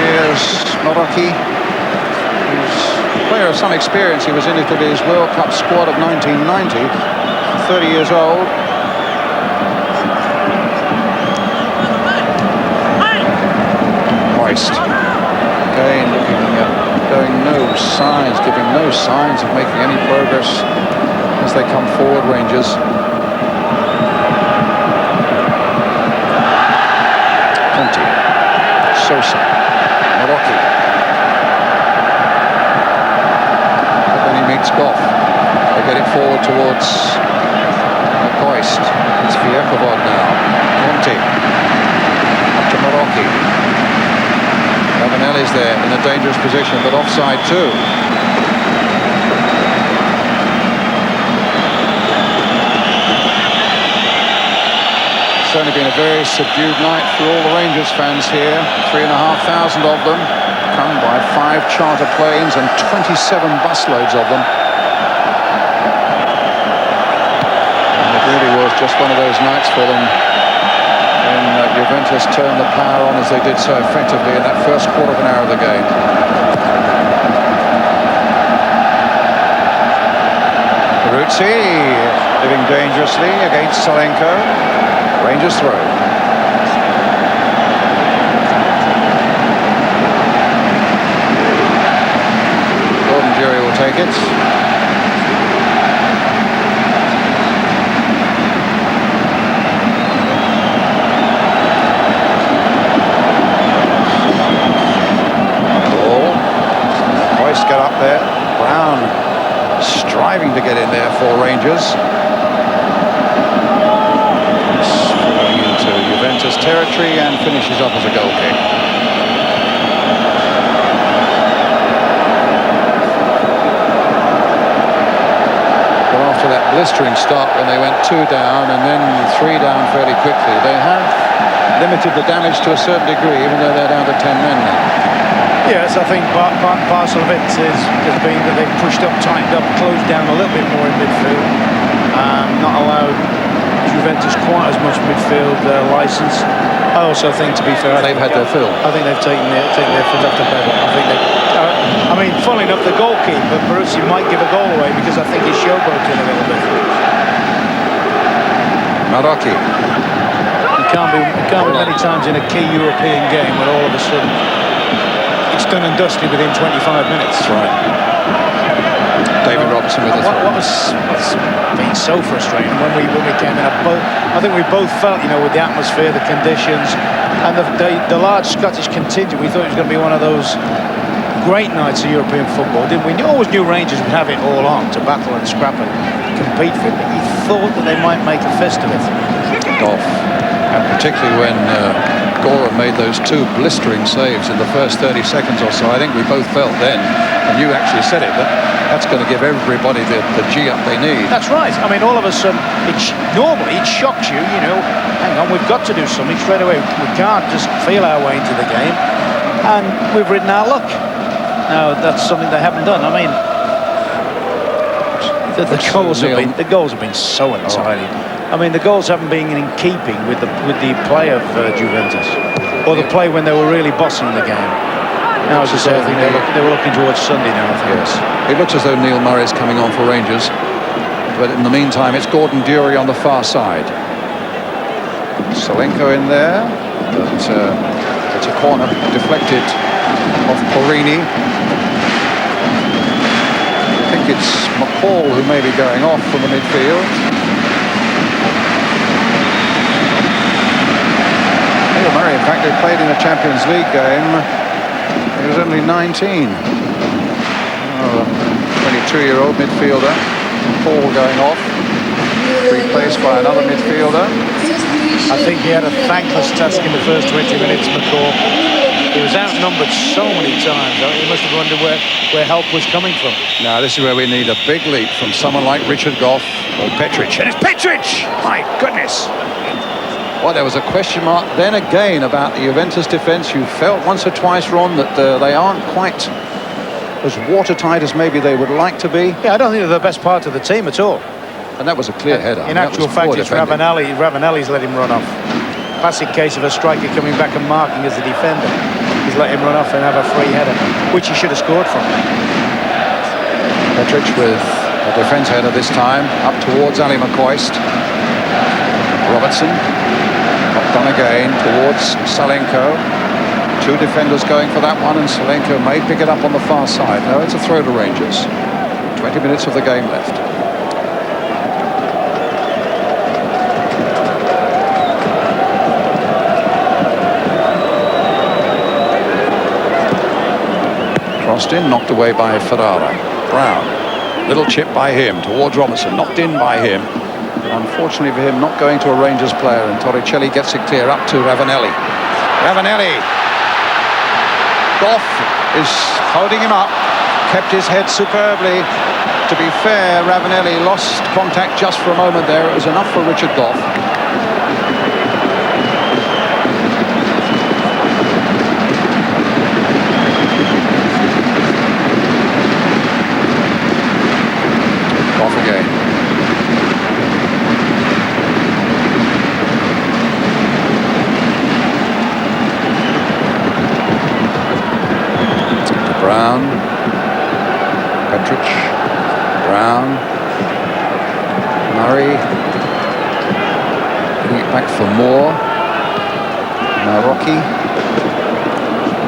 Here's Marocchi, who's a player of some experience. He was in Italy's World Cup squad of 1990, 30 years old. Again, giving no signs of making any progress as they come forward, Rangers. Conti, Sosa, Marocchi. But then he meets Goff. They get it forward towards McCoist. It's Fiakovod now. Conti. Up to Marocchi. Ravanelli's there in a dangerous position, but offside too. Certainly been a very subdued night for all the Rangers fans here. 3,500 of them, come by 5 charter planes and 27 busloads of them. And it really was just one of those nights for them. Juventus turned the power on as they did so effectively in that first quarter of an hour of the game. Peruzzi living dangerously against Solenko. Rangers throw. Gordon Dury will take it. get up there. Brown striving to get in there for Rangers. It's falling into Juventus territory and finishes up as a goal kick. After that blistering start when they went 2 down and then 3 down fairly quickly, they have limited the damage to a certain degree, even though they're down to 10 men now. Yes, I think part and parcel of it has been that they've pushed up, tightened up, closed down a little bit more in midfield, not allowed Juventus quite as much midfield license. I also think, to be fair, they've had their fill. I think they've taken their foot off the pedal. I think they. I mean, funnily enough, the goalkeeper, Borussia, might give a goal away because I think he's showboating a little bit. Marocchi. It can't be many times in a key European game when all of a sudden it's done and dusted within 25 minutes. That's right. David Robertson with what's been so frustrating when we came in, I think we both felt, you know, with the atmosphere, the conditions, and the large Scottish contingent, we thought it was going to be one of those great nights of European football, didn't we? We always knew Rangers would have it all on to battle and scrap and compete for it, but you thought that they might make a fist of it. Off. And particularly when Gora made those 2 blistering saves in the first 30 seconds or so, I think we both felt then, and you actually said it, that that's going to give everybody the G-up they need. That's right. I mean, all of a sudden, normally it shocks you, you know, hang on, we've got to do something straight away. We can't just feel our way into the game, and we've ridden our luck. Now, that's something they haven't done. I mean, the goals have been so untidy. I mean, the goals haven't been in keeping with the play of Juventus, or the play when they were really bossing the game. Now, as I say, I think they were looking towards Sunday now, I think. Yes. It looks as though Neil Murray's coming on for Rangers, but in the meantime, it's Gordon Dury on the far side. Solenko in there, but it's a corner deflected off Porini. I think it's McCall who may be going off from the midfield. Neil Murray, in fact, they played in a Champions League game. He was only 19. 22-year-old midfielder. Paul going off. Replaced by another midfielder. I think he had a thankless task in the first 20 minutes, McCall. He was outnumbered so many times. He must have wondered where help was coming from. Now, this is where we need a big leap from someone like Richard Goff or Petric. And it's Petric! My goodness! Well, there was a question mark then again about the Juventus defence. You felt once or twice, Ron, that they aren't quite as watertight as maybe they would like to be. Yeah, I don't think they're the best part of the team at all. And that was a clear header. In actual fact, it's Ravanelli. Ravanelli's let him run off. Classic case of a striker coming back and marking as a defender. He's let him run off and have a free header, which he should have scored from. Petric with a defence header this time, up towards Ali McCoist. Robertson, not done again, towards Solenko. 2 defenders going for that one, and Solenko may pick it up on the far side. No, it's a throw to Rangers. 20 minutes of the game left. Crossed in, knocked away by Ferrara. Brown, little chip by him towards Robertson, knocked in by him. Unfortunately for him, not going to a Rangers player, and Torricelli gets it clear up to Ravanelli. Ravanelli! Goff is holding him up, kept his head superbly. To be fair, Ravanelli lost contact just for a moment there. It was enough for Richard Goff. Goff again. Brown, Petric, Brown, Murray, getting it back for Moore, Marocchi,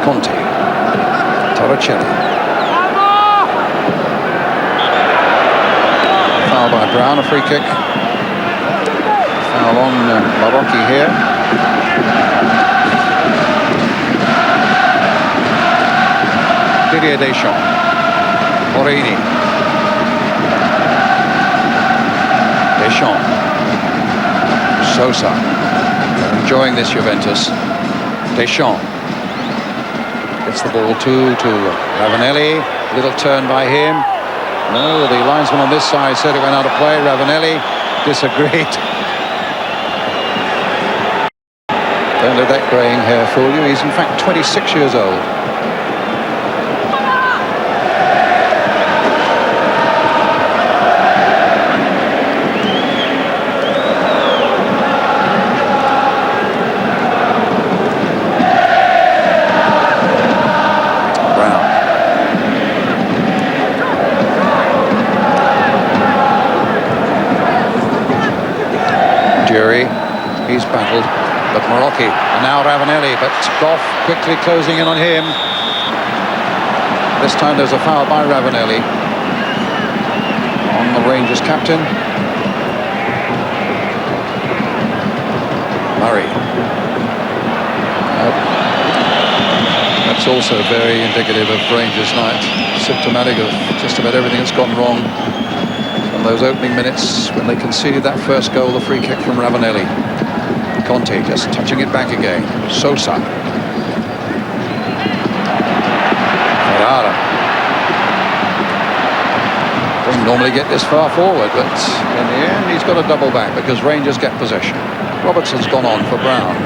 Conte, Torricelli. Foul by Brown, a free kick. Foul on Marocchi here. Didier Deschamps. Borini. Deschamps. Sosa. They're enjoying this, Juventus. Deschamps. Gets the ball to Ravanelli. Little turn by him. No, the linesman on this side said it went out of play. Ravanelli disagreed. Don't let that greying hair fool you. He's in fact 26 years old. He's battled, but Morocchi, and now Ravanelli, but Goff quickly closing in on him. This time there's a foul by Ravanelli on the Rangers captain. Murray. That's also very indicative of Rangers' night, symptomatic of just about everything that's gone wrong from those opening minutes when they conceded that first goal, the free kick from Ravanelli. Conte just touching it back again. Sosa. Ferrara. Doesn't normally get this far forward, but in the end he's got a double back because Rangers get possession. Robertson's gone on for Brown.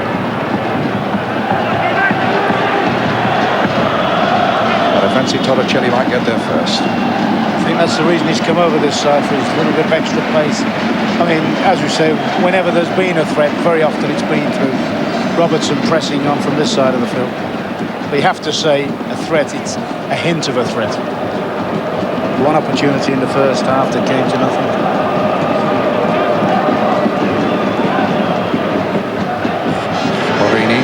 But I fancy Torricelli might get there first. I think that's the reason he's come over this side, for his little bit of extra pace. I mean, as we say, whenever there's been a threat, very often it's been through Robertson pressing on from this side of the field. But you have to say a threat, it's a hint of a threat. One opportunity in the first half that came to nothing. Borini.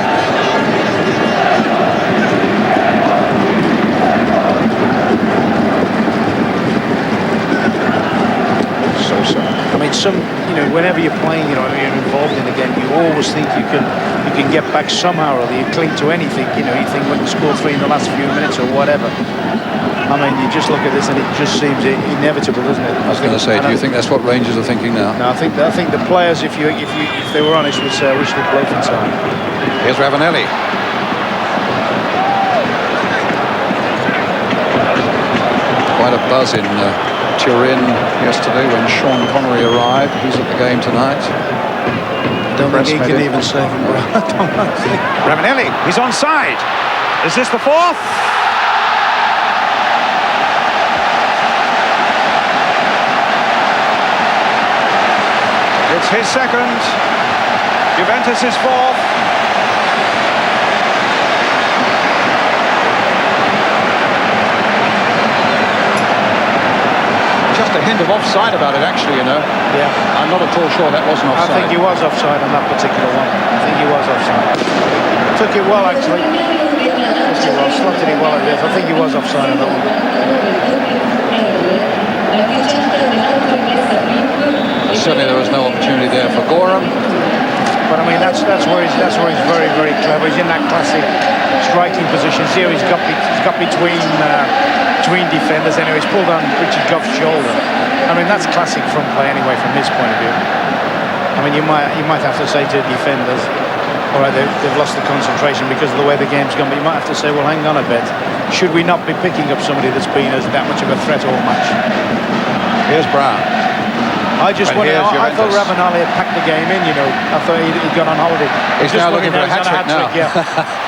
Sosa. I mean, whenever you're playing, you're involved in the game, you always think you can get back somehow or other. You cling to anything, you think we can score 3 in the last few minutes or whatever. I mean, you just look at this and it just seems inevitable, doesn't it? I was going to say, do you think that's what Rangers are thinking now? No, I think the players, if they were honest, would say, I wish they'd play for time. Here's Ravanelli. Quite a buzz in Turin yesterday when Sean Connery arrived. He's at the game tonight. I don't think he can even save him. Ravanelli, he's onside. Is this the fourth? It's his second. Juventus is fourth. Just a hint of offside about it, actually, Yeah. I'm not at all sure that wasn't offside. I think he was offside on that particular one. I think he was offside. Took it well, actually. Slotted it well, I guess. I think he was offside on that one. Certainly there was no opportunity there for Gorham. But I mean, that's where he's very, very clever. He's in that classic striking position. Here he's got between defenders. Anyway, he's pulled on Richard Goff's shoulder. I mean, that's classic front play anyway from his point of view. I mean, you might have to say to defenders, all right, they've lost the concentration because of the way the game's gone. But you might have to say, well, hang on a bit. Should we not be picking up somebody that's been as that much of a threat all match? Here's Brown. I thought Ravanelli had packed the game in, I thought he'd gone on holiday. He's now looking for a hat-trick now. Yeah.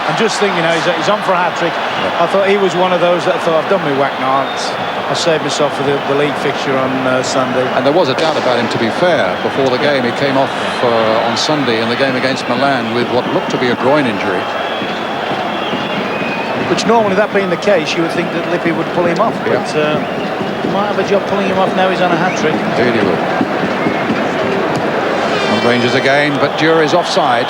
I'm just thinking, he's on for a hat-trick. Yeah. I thought he was one of those that thought, I've done my whack now. I saved myself for the league fixture on Sunday. And there was a doubt about him, to be fair, before the game. He came off on Sunday in the game against Milan with what looked to be a groin injury. Which normally, that being the case, you would think that Lippi would pull him off. Yeah. But he might have a job pulling him off now. He's on a hat-trick. Indeed he will. On Rangers again, but Jury's offside.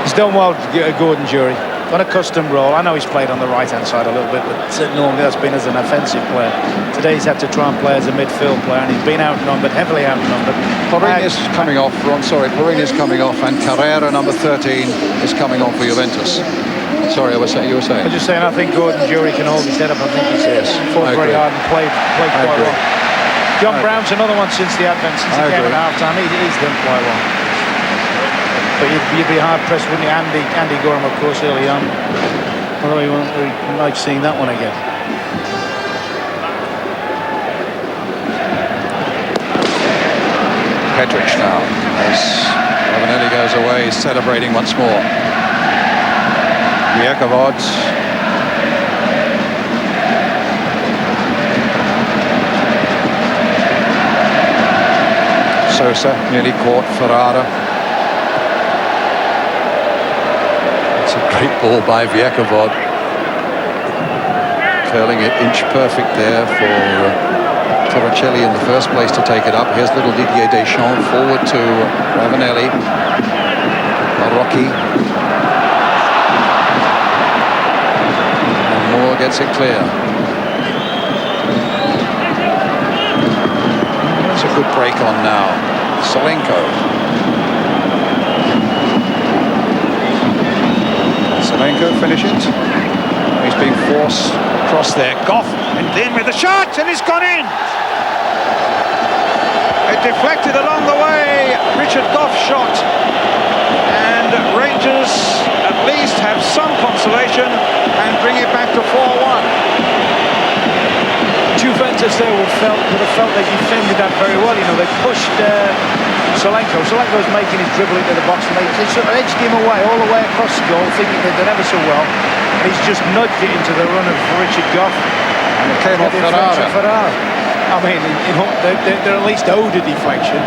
He's done well, Gordon Jury. On a custom role. I know he's played on the right-hand side a little bit, but normally that's been as an offensive player. Today he's had to try and play as a midfield player, and he's been outnumbered, heavily outnumbered. Borini is coming off, Borini is coming off, and Carrera, number 13, is coming on for Juventus. Sorry, you were saying? I was just saying, I think Gordon Jury can hold his head up. I think he's fought very hard and played quite well. John Brown's another one since the advent, since he came at half-time. He's done quite well. But you'd be hard-pressed, wouldn't you? Andy Gorham, of course, early on. Although you won't really like seeing that one again. Petric now, as Ravanelli goes away, celebrating once more. Yakovod. Sosa nearly caught Ferrara. It's a great ball by Yakovod. Curling it inch perfect there for Torricelli in the first place to take it up. Here's little Didier Deschamps forward to Ravanelli. Marocchi. And Moore gets it clear. That's a good break on now. Solenko. Solenko finish it. He's being forced across there. Goff and in with the shot, and it's gone in. It deflected along the way. Richard Goff shot, and Rangers at least have some consolation and bring it back to 4-1. Juventus there would have felt they defended that very well. You know, they pushed Solenko. Solenko's making his dribble into the box, and they sort of edged him away all the way across the goal, thinking they'd done ever so well. And he's just nudged it into the run of Richard Goff. And it came off Ferrara. I mean, they're at least owed a deflection.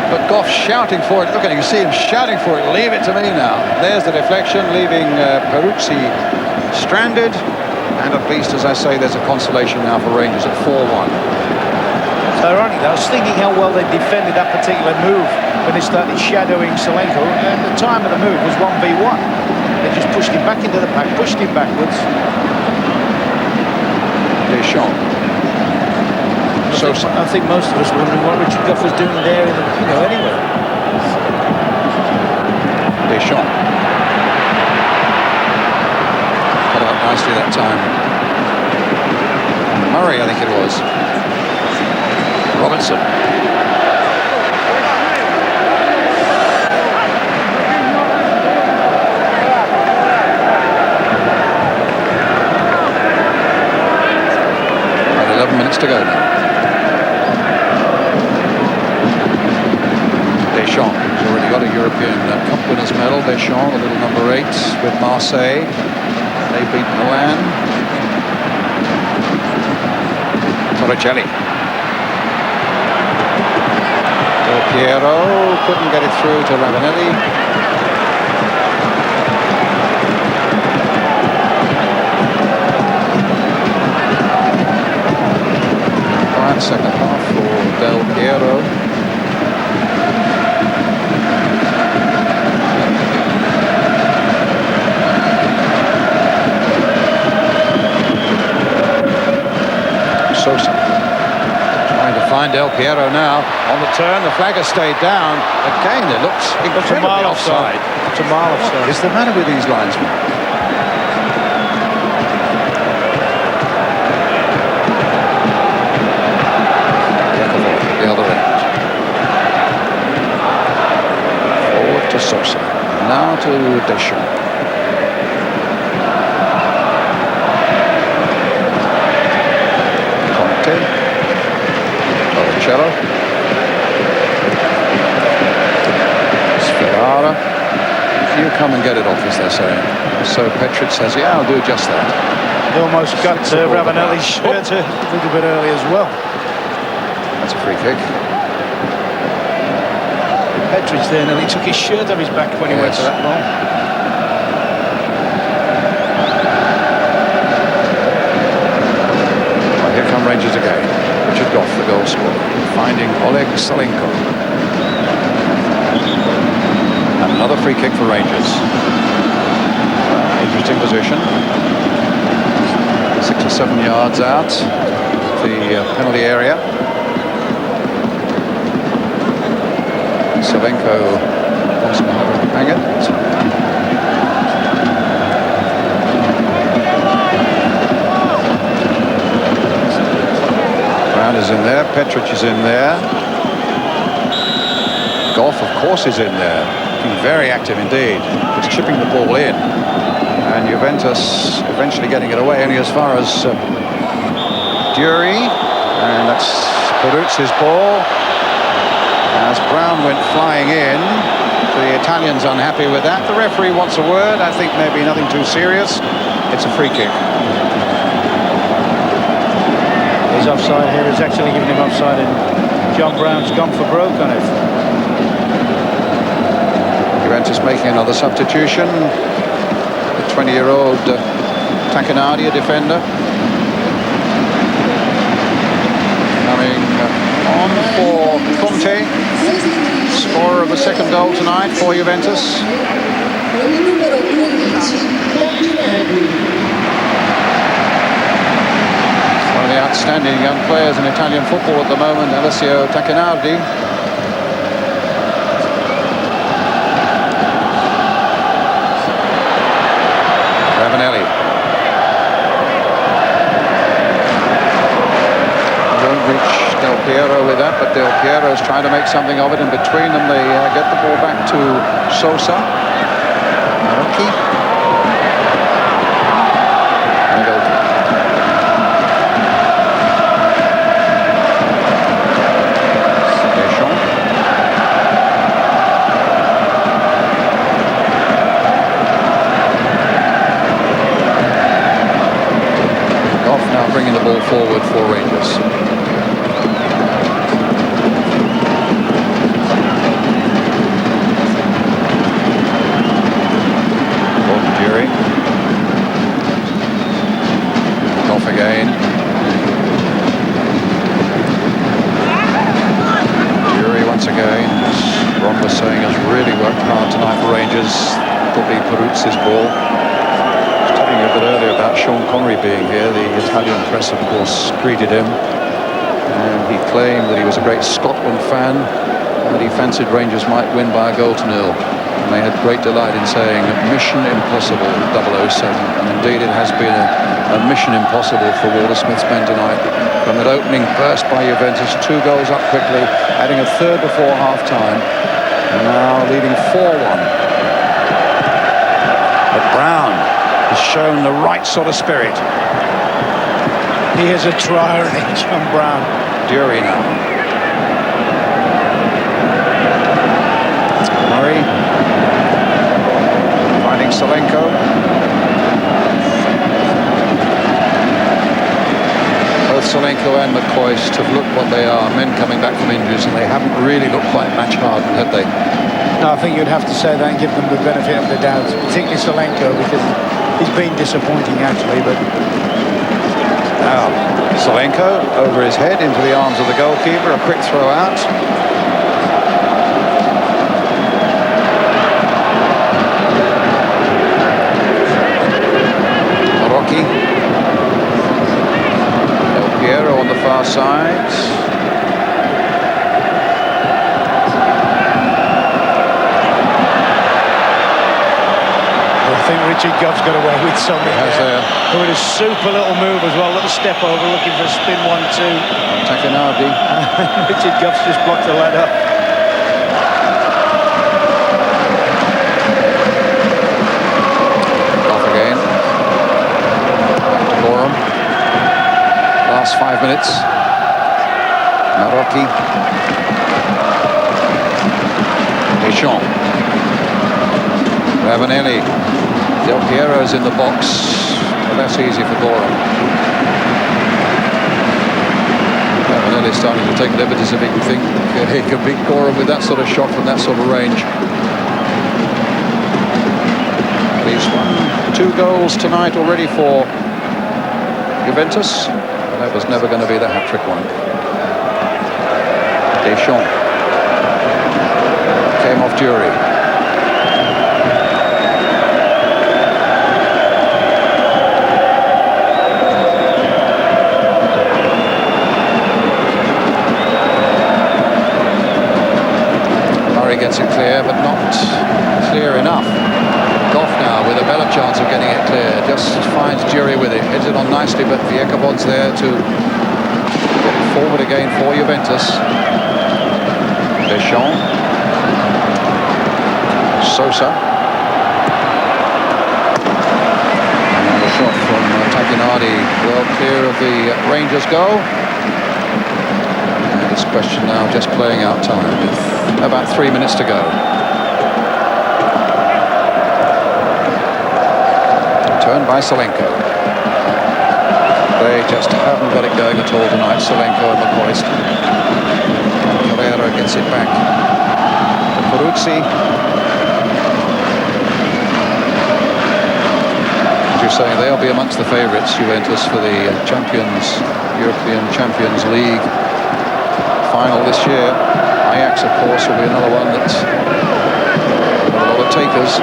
But Goff shouting for it. Look at him, you see him shouting for it. Leave it to me now. There's the deflection, leaving Peruzzi stranded. And at least, as I say, there's a consolation now for Rangers at 4-1. It's ironic. I was thinking how well they defended that particular move when they started shadowing Solenko. And the time of the move was 1v1. They just pushed him back into the pack, pushed him backwards. Deschamps. I think most of us wondering what Richard Goff was doing there in the, anyway. Deschamps. Cut out nicely that time. Murray, I think it was. Robinson. About 11 minutes to go now. Deschamps has already got a European Cup winners medal. Deschamps, the little number 8 with Marseille. They beat Milan. Torricelli. Del Piero couldn't get it through to Ravanelli. Quiet second half for Del Piero. Sosa trying to find Del Piero now on the turn. The flag has stayed down again. It looks incredibly offside. It's a mile offside. What is the matter with these linesmen? The other end. Forward to Sosa. Now to Deschamps. Torricelli. Ferrara. You come and get it off, as they're saying. So Petric says, yeah, I'll do just that. He almost got Ravanelli's shirt a little bit early as well. That's a free kick. Petric there nearly took his shirt off his back when he went to that ball. Here come Rangers again. Richard Goff, the goal scorer, finding Oleg Solenko. And another free kick for Rangers. Interesting position. 6 or 7 yards out the penalty area. Solenko wants to hang it. Petric is in there. Goff, of course, is in there. Looking very active indeed. Just chipping the ball in. And Juventus eventually getting it away only as far as Dury. And that's Peruzzi's ball. As Brown went flying in. The Italians unhappy with that. The referee wants a word. I think maybe nothing too serious. It's a free kick. He's offside here. He's actually giving him offside, and John Brown's gone for broke on it. Juventus making another substitution. The 20-year-old Takenardi, a defender. Coming on for Conte. Scorer of the second goal tonight for Juventus. One of the outstanding young players in Italian football at the moment, Alessio Takenardi. Ravanelli. Don't reach Del Piero with that, but Del Piero's trying to make something of it, and between them they get the ball back to Sosa. Marocchi. Bringing the ball forward for Rangers. Gordon Dury. Off again. Dury once again, as Ron was saying, has really worked hard tonight for Rangers. Probably Peruzzi's ball. A bit earlier about Sean Connery being here. The Italian press, of course, greeted him, and he claimed that he was a great Scotland fan and that he fancied Rangers might win by a goal to 0. And they had great delight in saying mission impossible 007, and indeed it has been a mission impossible for Walter Smith's men tonight. From that opening burst by Juventus, 2 goals up quickly, adding a third before half-time, and now leading 4-1. But Brown has shown the right sort of spirit. He is a trier, John Brown. Dury now. Murray finding Solenko. Both Solenko and McCoist have looked what they are, men coming back from injuries, and they haven't really looked quite match hardened, have they? No, I think you'd have to say that and give them the benefit of the doubt, particularly Solenko, because he's been disappointing actually, but... Now, Solenko over his head into the arms of the goalkeeper, a quick throw out. Marocchi. Del Piero on the far side. I think Richard Goff's got away with something there. With a super little move as well, little step over, looking for a spin 1-2. Takenardi. Richard Goff's just blocked the lad up. Off again. Back to Borum. Last 5 minutes. Marocchi. Deschamps. Ravanelli. Del Piero's in the box, but that's easy for Borum. Ravanelli's starting to take liberties if he can think he can beat Borum with that sort of shot from that sort of range. He's won 2 goals tonight already for Juventus, and that was never going to be the hat-trick one. Deschamps came off Dury. Gets it clear, but not clear enough. Goff now with a better chance of getting it clear. Just finds Dury with it. Heads it on nicely, but Viekabod's there to get it forward again for Juventus. Deschamps. Sosa. And a shot from Tacchinardi, well clear of the Rangers goal. And it's a question now just playing out time with about 3 minutes to go. Turned by Solenko. They just haven't got it going at all tonight, Solenko and McCoist. Carrera gets it back to Peruzzi. As you say, they'll be amongst the favourites, Juventus, for the European Champions League final this year. Ajax, of course, will be another one that's got a lot of takers.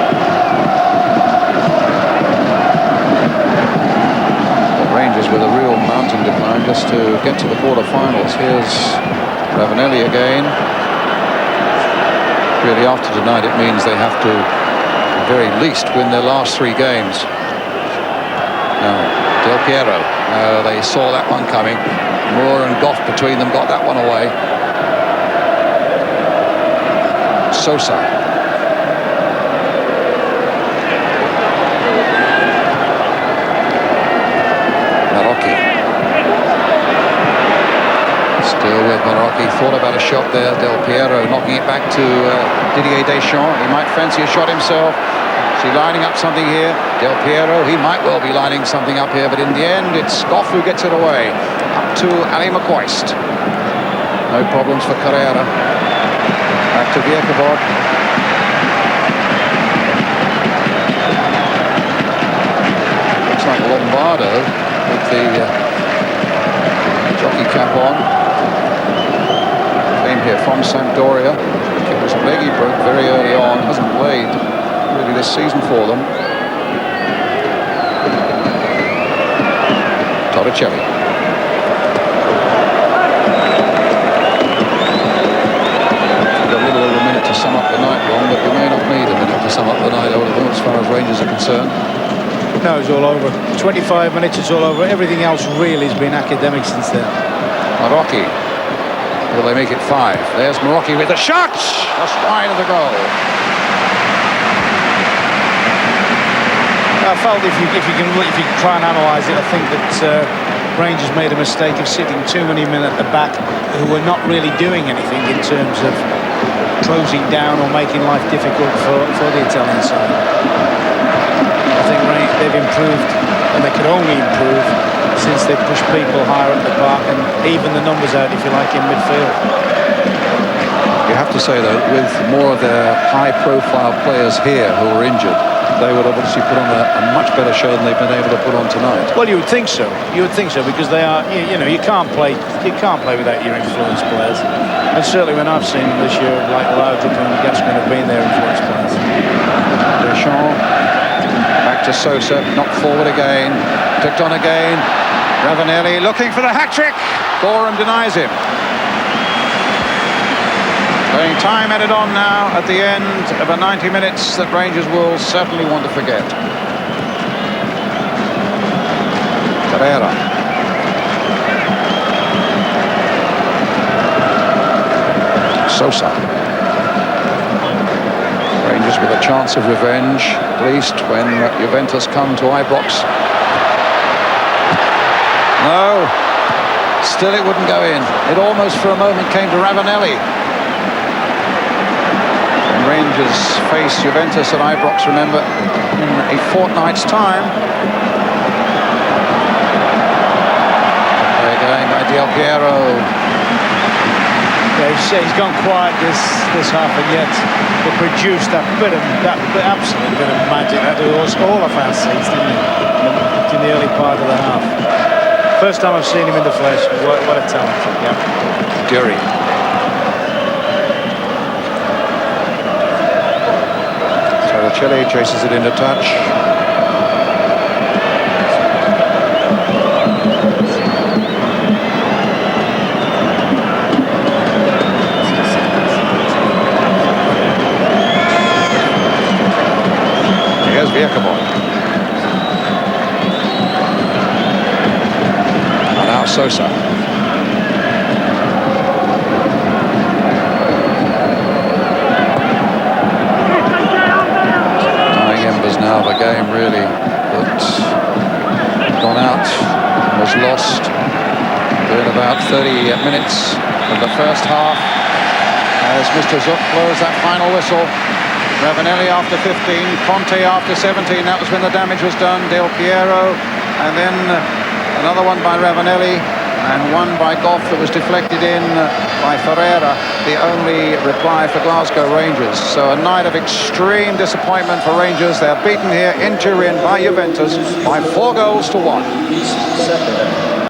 Rangers with a real mountain to climb just to get to the quarter-finals. Here's Ravanelli again. Really, after tonight, it means they have to, at the very least, win their last 3 games. Now, Del Piero. They saw that one coming. Moore and Goff between them got that one away. Sosa. Still with Marocchi, thought about a shot there. Del Piero knocking it back to Didier Deschamps. He might fancy a shot himself. Is he lining up something here? Del Piero, he might well be lining something up here, but in the end it's Goff who gets it away. Up to Ali McCoist. No problems for Carrera. Back to Vierkevod. Looks like Lombardo with the jockey cap on. Came here from Sampdoria. It was a leg he broke very early on. Hasn't played really this season for them. Torricelli. We've got a little over a minute to sum up the night, Ron, but we may not need a minute to sum up the night as far as Rangers are concerned. No, it's all over. 25 minutes, it's all over. Everything else really has been academic since then. Marocchi. Will they make it 5? There's Marocchi with the shot! Just wide of the goal. I felt if you try and analyse it, I think that Rangers made a mistake of sitting too many men at the back who were not really doing anything in terms of closing down or making life difficult for the Italian side. I think they've improved, and they could only improve since they've pushed people higher up the park and even the numbers out, if you like, in midfield. You have to say, though, with more of their high-profile players here who are injured, they would obviously put on a much better show than they've been able to put on tonight. Well, you would think so. You would think so, because they are, you know, you can't play without your influence players. And certainly when I've seen them this year, like Laudrup and Gascoigne have been their influence players. Deschamps, back to Sosa, knocked forward again, ticked on again. Ravanelli looking for the hat-trick. Gorham denies him. Playing time added on now at the end of a 90 minutes that Rangers will certainly want to forget. Carrera. Sosa. Rangers with a chance of revenge, at least when Juventus come to Ibrox. No, still it wouldn't go in. It almost for a moment came to Ravanelli. And Rangers face Juventus at Ibrox, remember, in a fortnight's time. Play again by Del Piero. Yeah, he's gone quiet this half, and yet they produced that absolute bit of magic that was all of our seats, didn't it? In the early part of the half. First time I've seen him in the flesh. What a talent. Yeah. Dury. Torricelli chases it into touch. Here's Vierkevod. Sosa. really, that gone out, was lost in about 30 minutes of the first half. As Mr. Zhuk blows that final whistle. Ravanelli after 15, Conte after 17, that was when the damage was done. Del Piero, and then another one by Ravanelli, and one by Goff that was deflected in by Ferreira, the only reply for Glasgow Rangers. So a night of extreme disappointment for Rangers. They're beaten here in Turin by Juventus by 4 goals to 1.